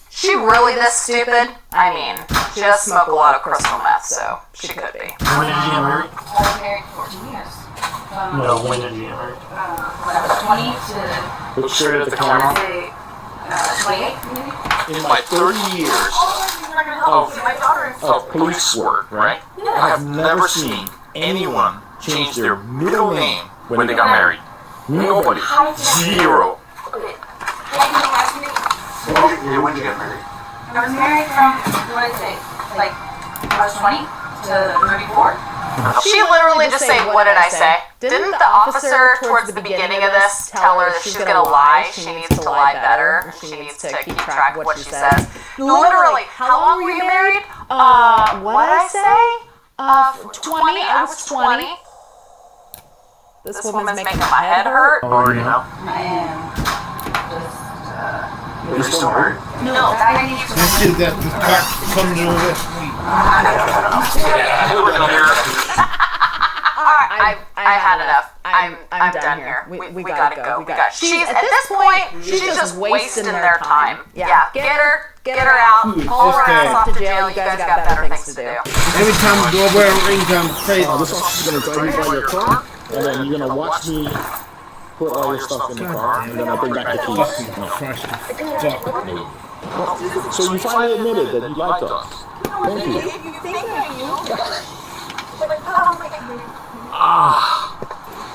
She really this stupid? I mean, she does smoke a lot of crystal meth, so she could be. When did you get married? I was married 14 years. No, when did you get married? When I was 20 to look straight at the camera. 28, maybe? In my 30 years of police work, right? I have never seen anyone change their middle name when they got married? Nobody. Zero. Okay. When did you get married? I was married from, what did I say? Like, I was 20 to 34. She literally just said, what did I say? Didn't the officer towards the beginning of this tell her that she's going to lie? She needs to lie better. She needs to keep track of what she says. Literally, how long were you married? What did I say? 20. I was 20. This woman's making my head hurt. How old are you now? I am just, You're still hurt? no, I need to. You see that the car coming over? Alright, I had enough. I'm done here. We gotta go. She's at this point, she's just wasting their time. Yeah, get her out, haul her ass off to jail. You guys got better things to do. Every time the doorbell rings, I'm crazy. This officer's gonna drive you by your car, and then you're gonna watch me put all your stuff in the car, and then I'll bring back the keys. So you finally admitted that you liked us. Thank you.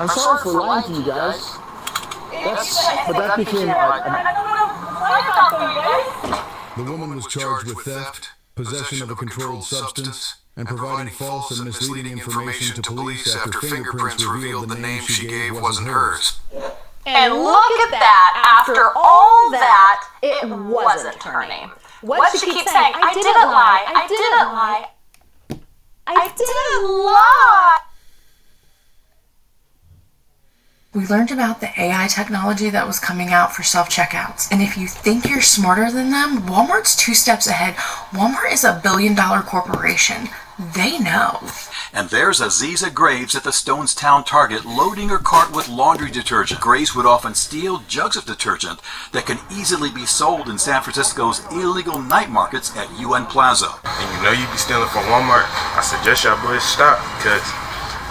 I'm sorry for lying to you guys. But that became The woman was charged with theft, possession of a controlled substance, and providing false and misleading information to police after fingerprints revealed the name she gave wasn't hers. And look at that, after all that, it wasn't her name. What she keeps saying, I didn't lie. We learned about the AI technology that was coming out for self-checkouts. And if you think you're smarter than them, Walmart's 2 steps ahead. Walmart is a billion-dollar corporation. They know. And there's Aziza Graves at the Stonestown Target loading her cart with laundry detergent. Graves would often steal jugs of detergent that can easily be sold in San Francisco's illegal night markets at UN Plaza. And you know you be stealing from Walmart. I suggest y'all boys stop, because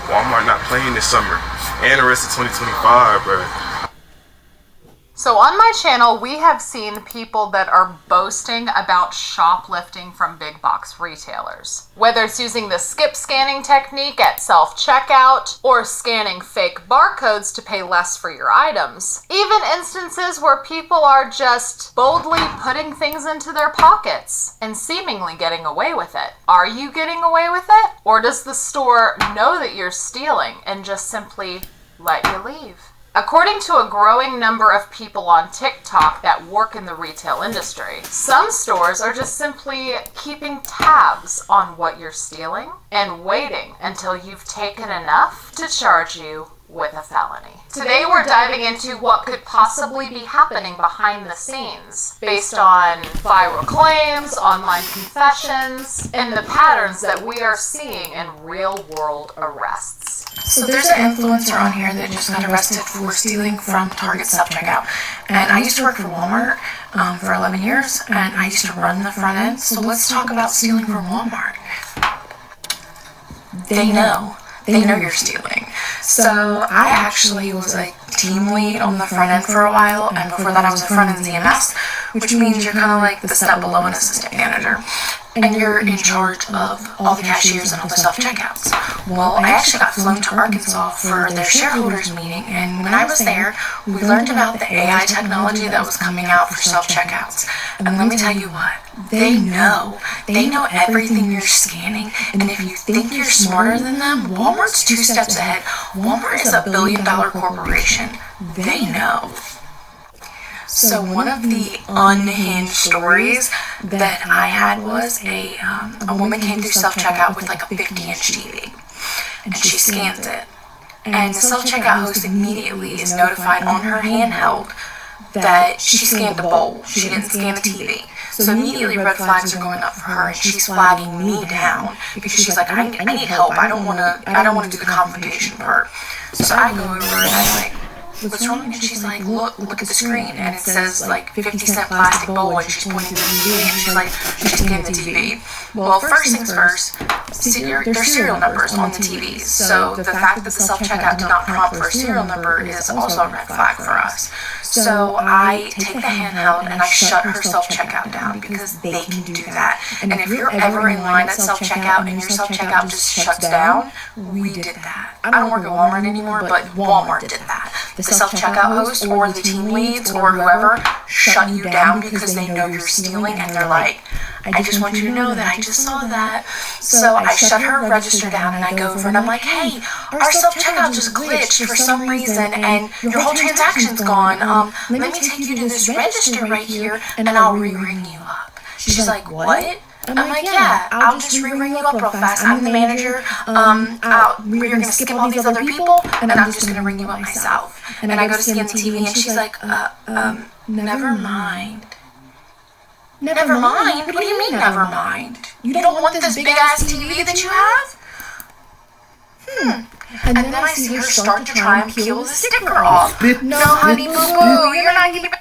Walmart not playing this summer. And the rest of 2025, bro. So on my channel, we have seen people that are boasting about shoplifting from big box retailers. Whether it's using the skip scanning technique at self-checkout or scanning fake barcodes to pay less for your items. Even instances where people are just boldly putting things into their pockets and seemingly getting away with it. Are you getting away with it? Or does the store know that you're stealing and just simply let you leave? According to a growing number of people on TikTok that work in the retail industry, some stores are just simply keeping tabs on what you're stealing and waiting until you've taken enough to charge you with a felony. Today we're diving into what could possibly be happening behind the scenes based on viral claims, online confessions, and the patterns that we are seeing in real-world arrests. So there's an influencer on here that just got arrested for stealing from Target self-checkout. And I used to work for Walmart for 11 years, and I used to run the front end. So let's talk about stealing from Walmart. They know you're stealing. So I actually was a team lead on the front end for a while, and before that I was a front end ZMS, which means you're kind of like the step below an assistant manager. And you're in charge of all the cashiers and all the self-checkouts. Well, I actually got flown to Arkansas for their shareholders meeting, and when I was there, we learned about the AI technology that was coming out for self-checkouts. And let me tell you what, they know everything you're scanning, and if you think you're smarter than them, Walmart's 2 steps ahead. Walmart is a billion-dollar corporation. They know. So one of the unhinged stories that I had was a woman came through self-checkout with like a 50-inch TV, and she scans it. And the self-checkout host immediately is notified on her handheld that she scanned a bowl. She didn't scan the TV. So immediately red flags are going up for her, and she's flagging me down because she's like, I need help. I don't want to do the confrontation part. So I go over and I'm like, what's wrong? And she's like, look at the screen, and it says like 50-cent plastic bowl, and she's pointing to the TV, and she's like, she scanned the TV. Well, first things first, See, there's serial numbers on the TVs, so the fact that the self-checkout did not prompt for a serial number is also a red flag for us. So I take the handheld and I shut her self-checkout down because they can do that. And if you're ever in line at self-checkout and your self-checkout just shuts down, we did that. I don't work at Walmart anymore, but Walmart did that. The self-checkout host or the team leads or whoever shut you down because they know you're stealing and they're like, I just want you to know that I just saw that. So I shut her register down and I go over and I'm like, hey, our self-checkout just glitched for some reason and your whole transaction's gone. Let me take you to this register right here and I'll re-ring you up. She's like, what? I'm like, yeah, I'll just re-ring you up real fast. I'm the manager. We're going to skip all these other people and I'm just going to ring you up myself. And I go to scan the TV and she's like, never mind. Never mind? What do you mean, never mind? You don't want this big-ass TV that you have? And then I see her start to try and peel the sticker off. No, honey, boo-boo, you're not giving...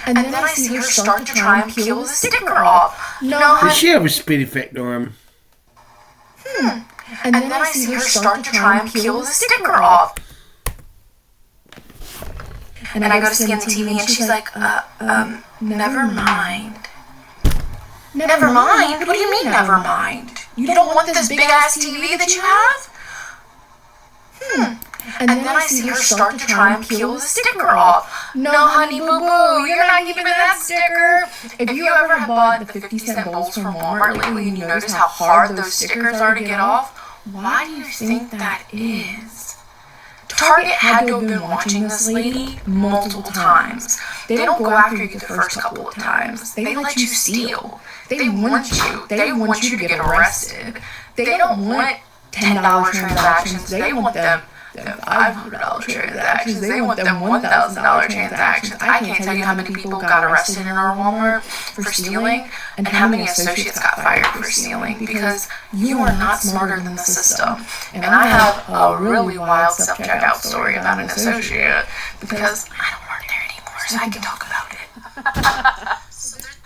And then I see her start to try and peel the sticker off. No, honey... Does she have a spit effect on? And then I see her start to try and peel the sticker off. And I go to scan the TV and she's like, never mind. Never mind? What do you mean, never mind? You don't want this big-ass TV that you have? And then I see her start to try and peel the sticker off. No, honey, boo-boo, you're not giving me that sticker. If you ever have bought the 50-cent bowls from Walmart lately and you notice how hard those stickers are to get off, why do you think that is? Target had to have been watching this lady multiple times. They don't go after you the first couple of times. They let you steal. They want you. They want you to get arrested. They don't want $10 transactions. They want them $500 transactions. They want them $1,000 transactions. I can't tell you how many people got arrested in our Walmart for stealing and how many associates got fired for stealing because you are not smarter than the system. And I have a really wild self-checkout story about an associate because I don't work there anymore, so I can talk about it.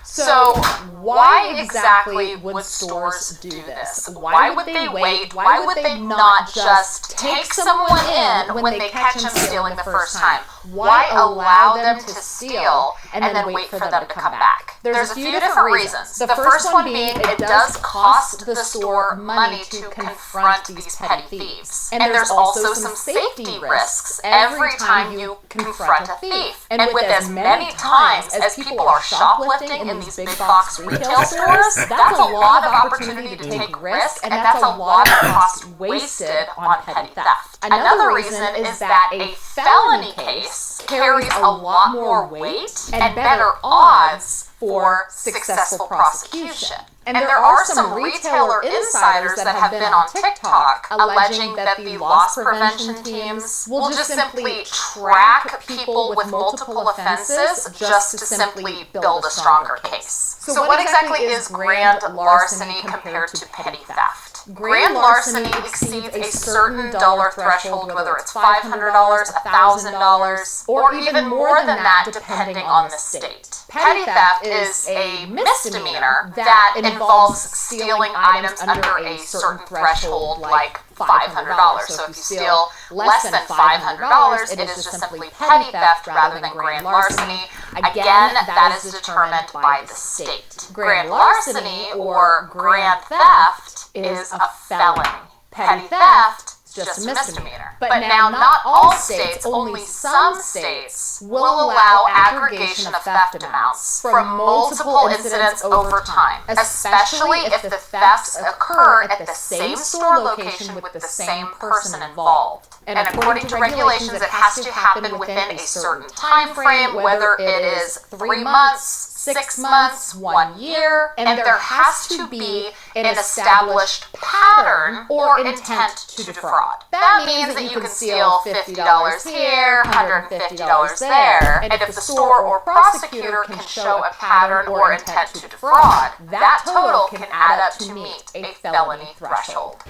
So why exactly would stores do this? Why would they wait? Why would they not just take someone in when they catch them stealing the first time? Why allow them to steal and then wait for them to come back? There's a few different reasons. The first one being it does cost the store money to confront these petty thieves. And there's also some safety risks every time you confront a thief. And with as many times as people are shoplifting in these big box retail stores, that's a lot of opportunity to take risk, and that's a lot of cost wasted on petty theft. Another reason is that a felony case carries a lot more weight and better odds for successful prosecution. And there are some retailer insiders that have been on TikTok alleging that the loss prevention teams will just simply track people with multiple offenses just to simply build a stronger case. So what exactly is grand larceny compared to petty theft? Grand larceny exceeds a certain dollar threshold, whether it's $500, $1,000, or even more than that depending on the state. Petty theft is a misdemeanor that involves stealing items under a certain threshold, like $500. So if you steal less than $500, it is just simply petty theft rather than grand larceny. Again, that is determined by the state. Grand larceny or grand theft is a felony. Petty theft is just a misdemeanor. But now, not all states, only some states will allow aggregation of theft amounts from multiple incidents over time, especially if the thefts occur at the same store location with the same person involved. And according to regulations, it has to happen within a certain time frame, whether it is 3 months, 6 months, 1 year, and there has to be an established pattern or intent to defraud. That means that you can steal $50 here, $150 there, and if the store or prosecutor can show a pattern or intent to defraud, that total can add up to meet a felony threshold.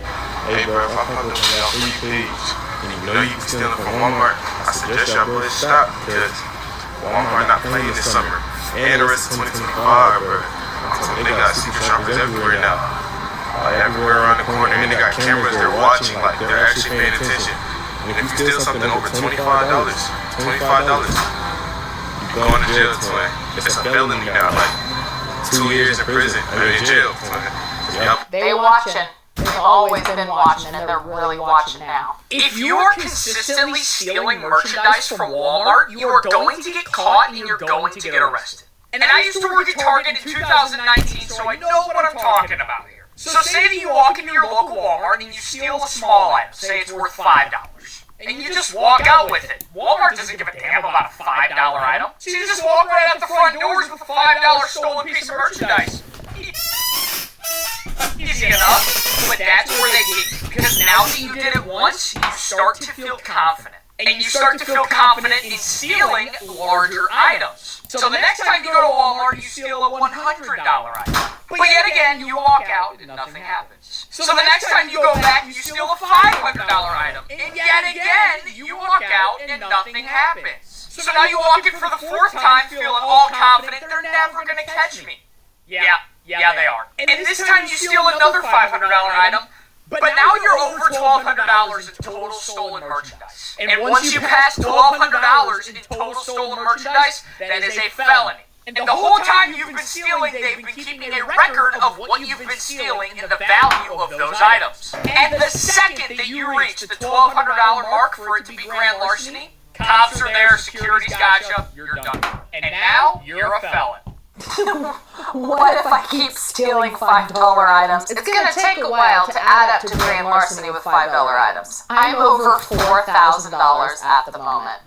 Hey bro, if I pop up on y'all free page and you know you can steal it from Walmart, I suggest y'all boys stop because Walmart not playing this summer. And the rest of 2025, bro. I'm telling you, they got super shoppers everywhere now. everywhere around the corner. And then they got cameras, they're watching, like they're actually paying attention. And if you steal something over $25, you're going to jail, twin. It's a felony now, like 2 years in prison, in jail, twin. Yep. They watching. They've always been watching, and they're really watching now. If you are consistently stealing merchandise from Walmart, you are going to get caught and you're going to get arrested. And I used to work at Target in 2019, so I know what I'm talking about here. So say that you walk into your local Walmart and you steal a small item, say it's worth $5, and you just walk out with it. Walmart doesn't give a damn about a $5 item, so you just walk right out the front doors with a $5 stolen piece of merchandise. Easy enough. But that's where they get you. Because now that you did it once, you start to feel confident. And you start to feel confident in stealing larger items. So the next time you go to Walmart, you steal a $100 item. But yet again, you walk out and nothing happens. So the next time you go back, you steal a $500 item. And yet again, you walk out and nothing happens. So now you walk in for the fourth time feeling all confident, they're never going to catch me. Yeah, they are. And this time you steal another $500 item, but now you're over $1,200 in total stolen merchandise. And once you pass $1,200 in total stolen merchandise, that is a felony. And the whole time you've been stealing, they've been keeping a record of what you've been stealing and the value of those items. And the second that you reach the $1,200 mark for it to be grand larceny, cops are there, security's got you, you're done. And now, you're a felon. What if I keep stealing $5 items? It's going to take a while to add up to grand larceny with $5 items. I'm over $4,000 at the moment.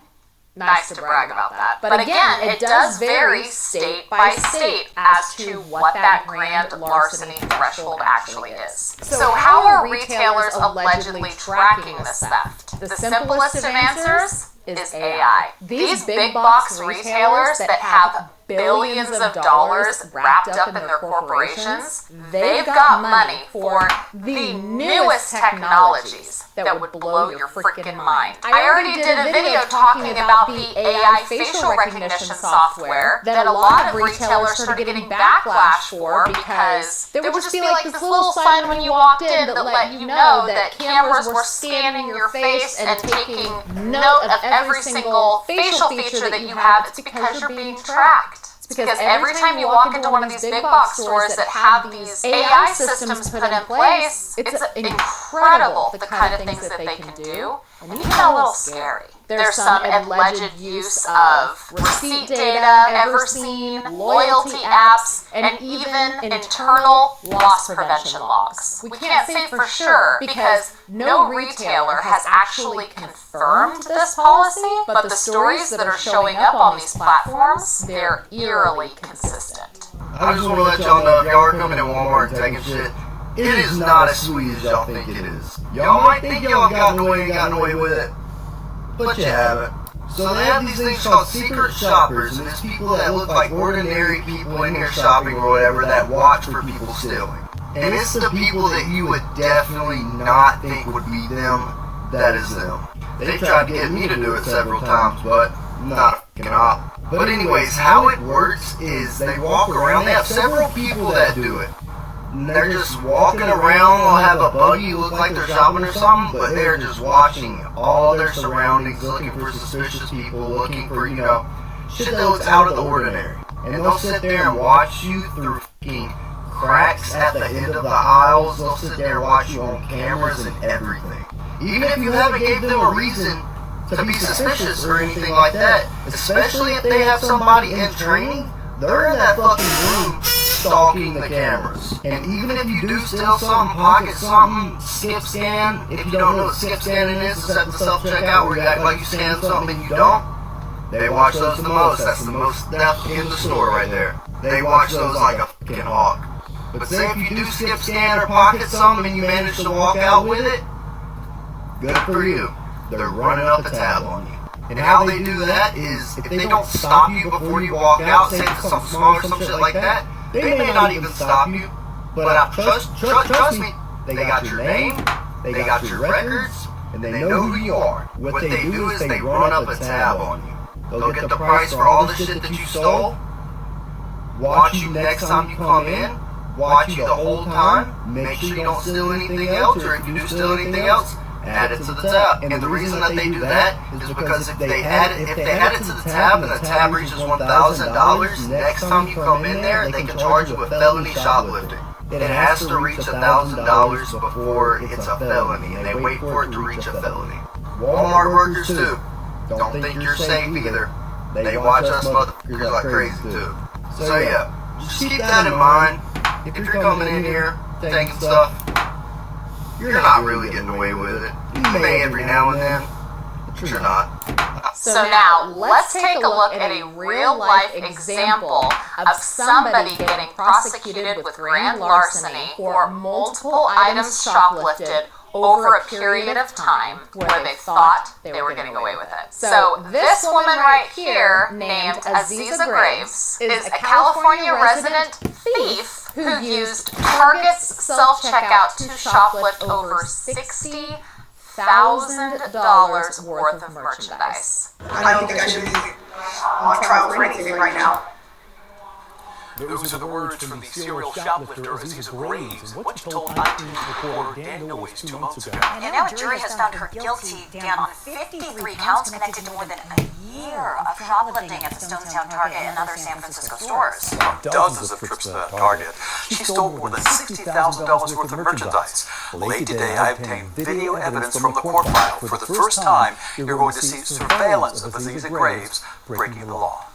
Nice to brag about that. But again, it does vary state by state as to what that grand larceny threshold actually is. So how are retailers allegedly tracking this theft? The simplest of answers is AI. These big box retailers that have billions of dollars wrapped up in their corporations, they've got money for the newest technologies that would blow your freaking mind. I already did a video talking about the AI facial recognition software that a lot of retailers started getting backlash for because there would just be like this little sign when you walked in that let you know that cameras were scanning your face and taking note of every single facial feature that you have. It's because you're being tracked. Because every time you walk into one of these big box stores that have these AI systems put in place, it's incredible the kind of things that they can do, and even a little scary. There's some alleged use of receipt data, Everseen, loyalty apps, and even internal loss prevention logs. We can't say for sure because no retailer has actually confirmed this policy, but the stories that are showing up on these platforms, they're eerily consistent. I just want to let y'all know if y'all are coming to Walmart and taking shit, it is not as sweet as y'all think it is. Y'all might think y'all gotten away with it, but you haven't. So they have these things called secret shoppers, and it's people that look like ordinary people in here shopping or whatever that watch for people stealing. And it's the people that you would definitely not think would be them that is them. They tried to get me to do it several times, but not a fucking op. But anyways, how it works is they walk around. They have several people that do it. And they're just walking around. They'll have a buggy, look like they're shopping or something, but they're just watching all their surroundings, looking for suspicious people, looking for, shit that looks out of the ordinary. And they'll sit there and watch you through fucking cracks at the end of the aisles. They'll sit there and watch you on cameras and everything. Even if you haven't gave them a reason to be suspicious or anything like that, especially if they have somebody in training, they're in that fucking room stalking the cameras. And even if you do steal something, pocket something, skip scan, if you don't know what skip scanning is, it's at the self-checkout where you act like you scan something and you don't. They watch those the most. That's the most theft in the store right there. They watch those like a fucking hawk. But say if you do skip scan or pocket something and you manage to walk out with it, good for you. They're running up a tab on you. And how they do that is, if they don't stop you before you walk out, say it's something small or some shit like that, they may not even stop you, but trust me, they got your name, they got your records, and they know who you are. What they do is they run up a tab on you. They'll get the price for all the shit that you stole, watch you next time you come in, watch you the whole time, make sure you don't steal anything else, or if you do steal anything else, add it to the tab. And the reason that they do that is because if they add it to the tab and the tab reaches $1,000, next time you come in there, they can charge you with felony shoplifting. It has to reach $1,000 before it's a felony, and they wait for it to reach a felony. Walmart workers too. Don't think you're safe either. They watch us motherfuckers like crazy too. So yeah, just keep that in mind. If you're coming in here taking stuff, you're not really getting away with it. You may every now and then, but you're not. So now, let's take a look at a real-life example of somebody getting prosecuted with grand larceny for multiple items shoplifted over a period of time where they thought they were getting away with it. So this woman right here, named Aziza Graves, is a California resident thief who used Target's self-checkout to shoplift over $60,000 worth of merchandise. I don't think I should be on trial for anything right now. Those are the words from the serial shoplifter Aziza Graves, and what she told 19 reporter Dan Noyes 2 months ago. And now a jury has found her guilty, Dan, on 53 counts connected to more than a year of shoplifting at the Stonestown Target and other San Francisco stores. On dozens of trips to that Target, she stole more than $60,000 worth of merchandise. Late today, I obtained video evidence from the court file. For the first time, you're going to see surveillance of Aziza Graves breaking the law.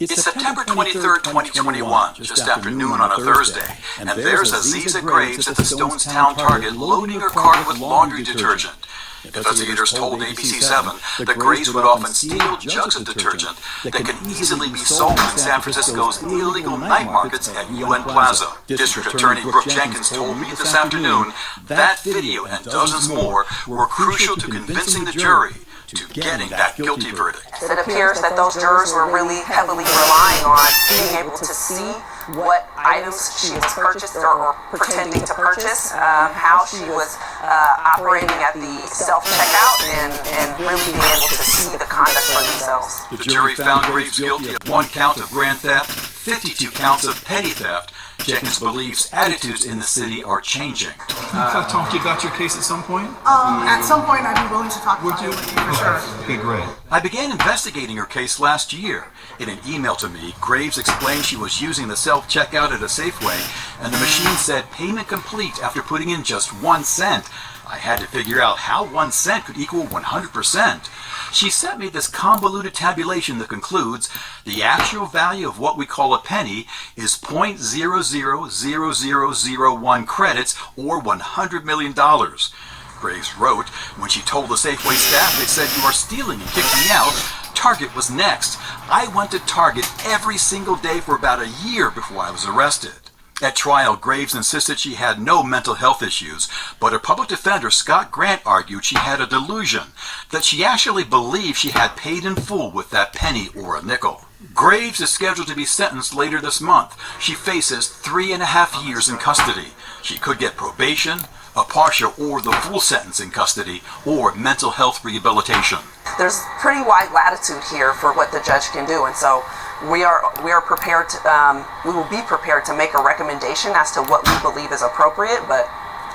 It's September 23rd, 2021, just after noon on a Thursday, and there's Aziza Graves at the Stonestown Target loading her cart with laundry detergent. Investigators told ABC7 that Graves would often steal jugs of detergent that can easily be sold in San Francisco's illegal night markets at UN Plaza. District Attorney Brooke Jenkins told me this afternoon that video and dozens more were crucial to convincing the jury to getting that guilty verdict. It appears that those jurors were really heavily relying on being able to see what items she was purchased or pretending to purchase, how she was operating at the self-checkout, and really being able to see the conduct for themselves. The jury found Graves guilty of 1 count of grand theft, 52 counts of petty theft. Jenkins believes attitudes in the city are changing. Can I talk to you about your case at some point? At some point I'd be willing to talk about it with you for sure. Okay, great. I began investigating her case last year. In an email to me, Graves explained she was using the self-checkout at a Safeway, and the machine said payment complete after putting in just 1 cent. I had to figure out how 1 cent could equal 100%. She sent me this convoluted tabulation that concludes the actual value of what we call a penny is 0.000001 credits, or $100 million. Graves wrote, when she told the Safeway staff they said you are stealing and kicked me out, Target was next. I went to Target every single day for about a year before I was arrested. At trial, Graves insisted she had no mental health issues, but her public defender, Scott Grant, argued she had a delusion, that she actually believed she had paid in full with that penny or a nickel. Graves is scheduled to be sentenced later this month. She faces 3.5 years in custody. She could get probation, a partial or the full sentence in custody, or mental health rehabilitation. There's pretty wide latitude here for what the judge can do, and so we are prepared to, we will be prepared to make a recommendation as to what we believe is appropriate, but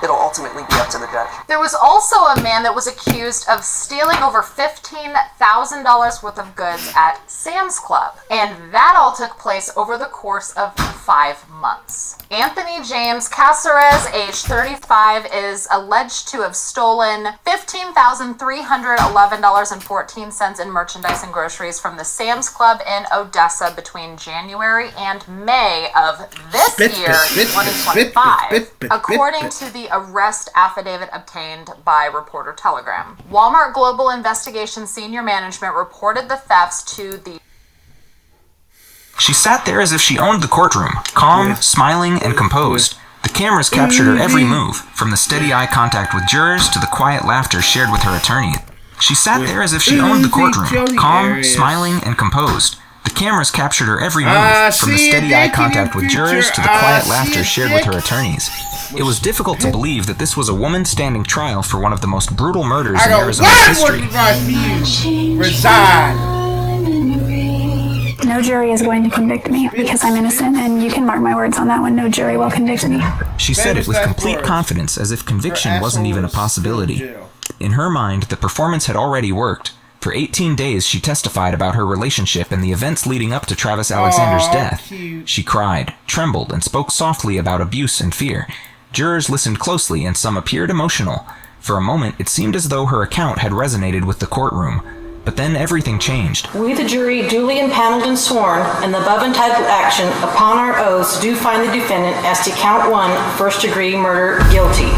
it'll ultimately be up to the judge. There was also a man that was accused of stealing over $15,000 worth of goods at Sam's Club, and that all took place over the course of 5 months. Anthony James Caceres, age 35, is alleged to have stolen $15,311.14 in merchandise and groceries from the Sam's Club in Odessa between January and May of this year, 2025, according to the arrest affidavit obtained by Reporter Telegram. Walmart Global Investigation Senior Management reported the thefts to the... She sat there as if she owned the courtroom, calm, smiling, and composed. The cameras captured her every move, from the steady eye contact with jurors to the quiet laughter shared with her attorney. She sat there as if she owned the courtroom, calm, smiling, and composed. The cameras captured her every move, from the steady eye contact with jurors to the quiet laughter shared with her attorneys. It was difficult to believe that this was a woman standing trial for one of the most brutal murders in Arizona's history. Resign. No jury is going to convict me because I'm innocent, and you can mark my words on that one. No jury will convict me. She said it with complete confidence, as if conviction wasn't even a possibility. In her mind, the performance had already worked. For 18 days, she testified about her relationship and the events leading up to Travis Alexander's death. She cried, trembled, and spoke softly about abuse and fear. Jurors listened closely, and some appeared emotional. For a moment, it seemed as though her account had resonated with the courtroom. But then everything changed. We, the jury, duly impaneled and sworn, in the above entitled action, upon our oaths, do find the defendant as to count 1, first-degree murder, guilty.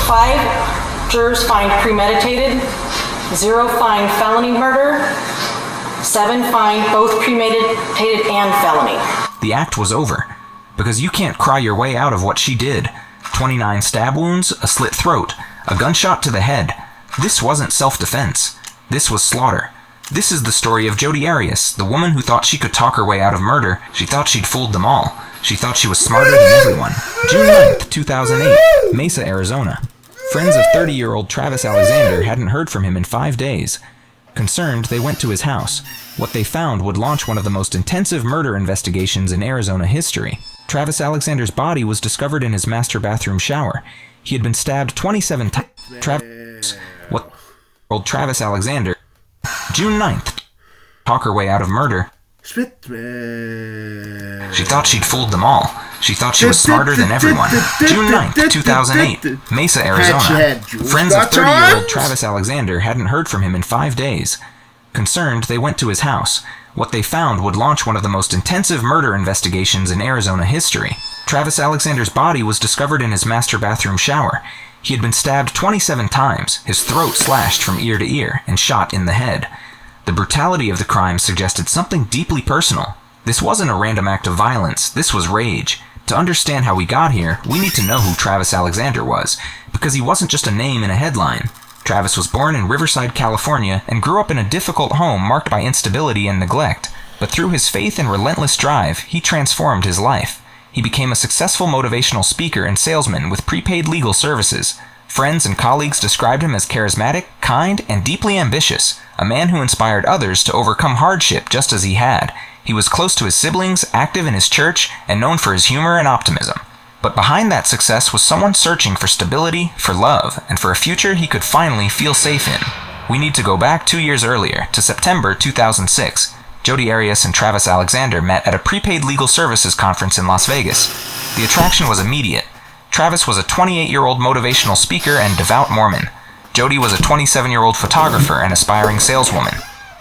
5 jurors find premeditated. 0 find felony murder. 7 find both premeditated and felony. The act was over, because you can't cry your way out of what she did. 29 stab wounds, a slit throat, a gunshot to the head. This wasn't self-defense. This was slaughter. This is the story of Jodi Arias, the woman who thought she could talk her way out of murder. She thought she'd fooled them all. She thought she was smarter than everyone. June 9th, 2008, Mesa, Arizona. Friends of 30-year-old Travis Alexander hadn't heard from him in 5 days. Concerned, they went to his house. What they found would launch one of the most intensive murder investigations in Arizona history. Travis Alexander's body was discovered in his master bathroom shower. He had been stabbed 27 times. Old Travis Alexander. June 9th. Talk her way out of murder. She thought she'd fooled them all. She thought she was smarter than everyone. June 9th, 2008. Mesa, Arizona. Friends of 30-year-old Travis Alexander hadn't heard from him in 5 days. Concerned, they went to his house. What they found would launch one of the most intensive murder investigations in Arizona history. Travis Alexander's body was discovered in his master bathroom shower. He had been stabbed 27 times, his throat slashed from ear to ear, and shot in the head. The brutality of the crime suggested something deeply personal. This wasn't a random act of violence, this was rage. To understand how we got here, we need to know who Travis Alexander was, because he wasn't just a name in a headline. Travis was born in Riverside, California, and grew up in a difficult home marked by instability and neglect. But through his faith and relentless drive, he transformed his life. He became a successful motivational speaker and salesman with prepaid legal services. Friends and colleagues described him as charismatic, kind, and deeply ambitious, a man who inspired others to overcome hardship just as he had. He was close to his siblings, active in his church, and known for his humor and optimism. But behind that success was someone searching for stability, for love, and for a future he could finally feel safe in. We need to go back 2 years earlier, to September 2006. Jodi Arias and Travis Alexander met at a prepaid legal services conference in Las Vegas. The attraction was immediate. Travis was a 28-year-old motivational speaker and devout Mormon. Jodi was a 27-year-old photographer and aspiring saleswoman.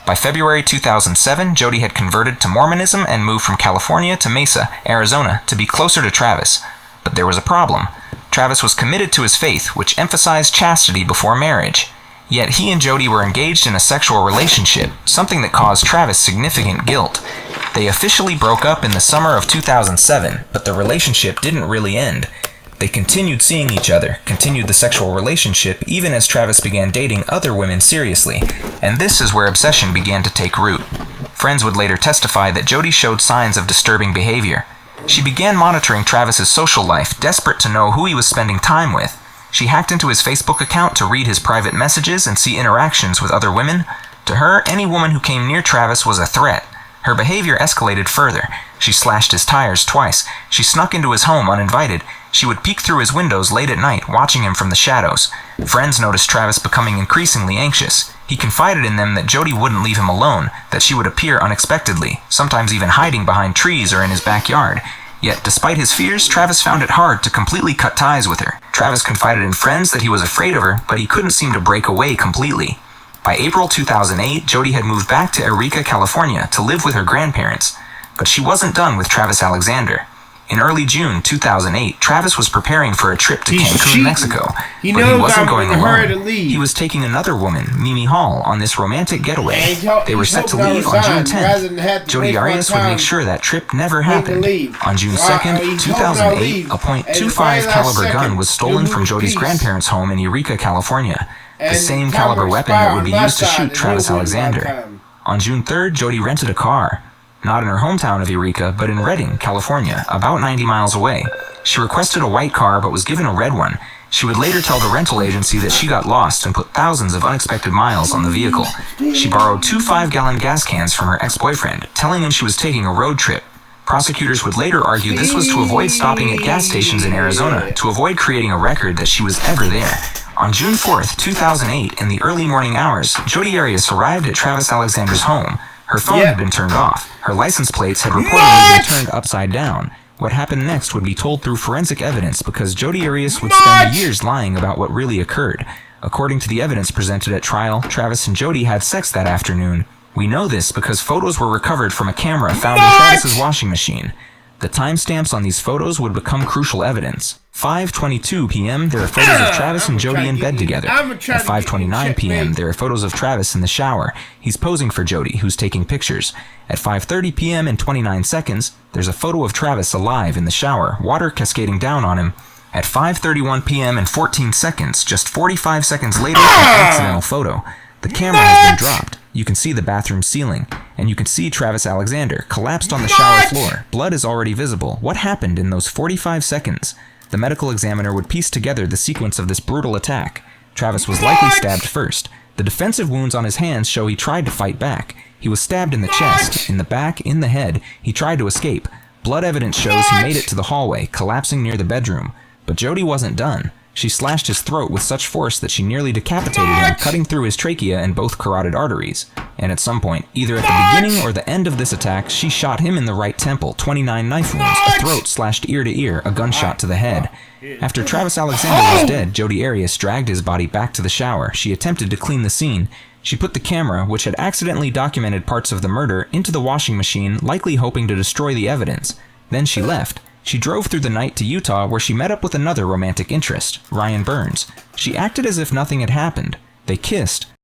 By February 2007, Jodi had converted to Mormonism and moved from California to Mesa, Arizona, to be closer to Travis. But there was a problem. Travis was committed to his faith, which emphasized chastity before marriage. Yet he and Jodi were engaged in a sexual relationship, something that caused Travis significant guilt. They officially broke up in the summer of 2007, but the relationship didn't really end. They continued seeing each other, continued the sexual relationship, even as Travis began dating other women seriously, and this is where obsession began to take root. Friends would later testify that Jodi showed signs of disturbing behavior. She began monitoring Travis's social life, desperate to know who he was spending time with. She hacked into his Facebook account to read his private messages and see interactions with other women. To her, any woman who came near Travis was a threat. Her behavior escalated further. She slashed his tires twice. She snuck into his home uninvited. She would peek through his windows late at night, watching him from the shadows. Friends noticed Travis becoming increasingly anxious. He confided in them that Jodi wouldn't leave him alone, that she would appear unexpectedly, sometimes even hiding behind trees or in his backyard. Yet, despite his fears, Travis found it hard to completely cut ties with her. Travis confided in friends that he was afraid of her, but he couldn't seem to break away completely. By April 2008, Jodi had moved back to Eureka, California to live with her grandparents. But she wasn't done with Travis Alexander. In early June 2008, Travis was preparing for a trip to Cancun, Mexico. But he wasn't going alone. He was taking another woman, Mimi Hall, on this romantic getaway. They were set to leave on June 10th. Jodi Arias would make sure that trip never happened. On June 2nd, 2008, a .25 caliber gun was stolen from Jodi's grandparents' home in Eureka, California. The same caliber weapon that would be used to shoot Travis Alexander. On June 3rd, Jodi rented a car. Not in her hometown of Eureka, but in Redding, California, about 90 miles away. She requested a white car but was given a red one. She would later tell the rental agency that she got lost and put thousands of unexpected miles on the vehicle. She borrowed 2 5-gallon gas cans from her ex-boyfriend, telling him she was taking a road trip. Prosecutors would later argue this was to avoid stopping at gas stations in Arizona, to avoid creating a record that she was ever there. On June 4th, 2008, in the early morning hours, Jodi Arias arrived at Travis Alexander's home. Her phone had been turned off. Her license plates had reportedly been turned upside down. What happened next would be told through forensic evidence because Jodi Arias would spend years lying about what really occurred. According to the evidence presented at trial, Travis and Jodi had sex that afternoon. We know this because photos were recovered from a camera found in Travis's washing machine. The timestamps on these photos would become crucial evidence. 5:22 p.m. there are photos of Travis and Jodi in bed together. At 5:29 p.m. there are photos of Travis in the shower. He's posing for Jodi, who's taking pictures. At 5:30 p.m. and 29 seconds, there's a photo of Travis alive in the shower, water cascading down on him. At 5:31 p.m. and 14 seconds, just 45 seconds later, an accidental photo. The camera has been dropped. You can see the bathroom ceiling, and you can see Travis Alexander collapsed on the shower floor. Blood is already visible. What happened in those 45 seconds? The medical examiner would piece together the sequence of this brutal attack. Travis was likely stabbed first. The defensive wounds on his hands show he tried to fight back. He was stabbed in the chest, in the back, in the head. He tried to escape. Blood evidence shows he made it to the hallway, collapsing near the bedroom. But Jodi wasn't done. She slashed his throat with such force that she nearly decapitated him, cutting through his trachea and both carotid arteries. And at some point, either at the beginning or the end of this attack, she shot him in the right temple, 29 knife wounds, a throat slashed ear to ear, a gunshot to the head. After Travis Alexander was dead, Jodi Arias dragged his body back to the shower. She attempted to clean the scene. She put the camera, which had accidentally documented parts of the murder, into the washing machine, likely hoping to destroy the evidence. Then she left. She drove through the night to Utah, where she met up with another romantic interest, Ryan Burns. She acted as if nothing had happened. They kissed.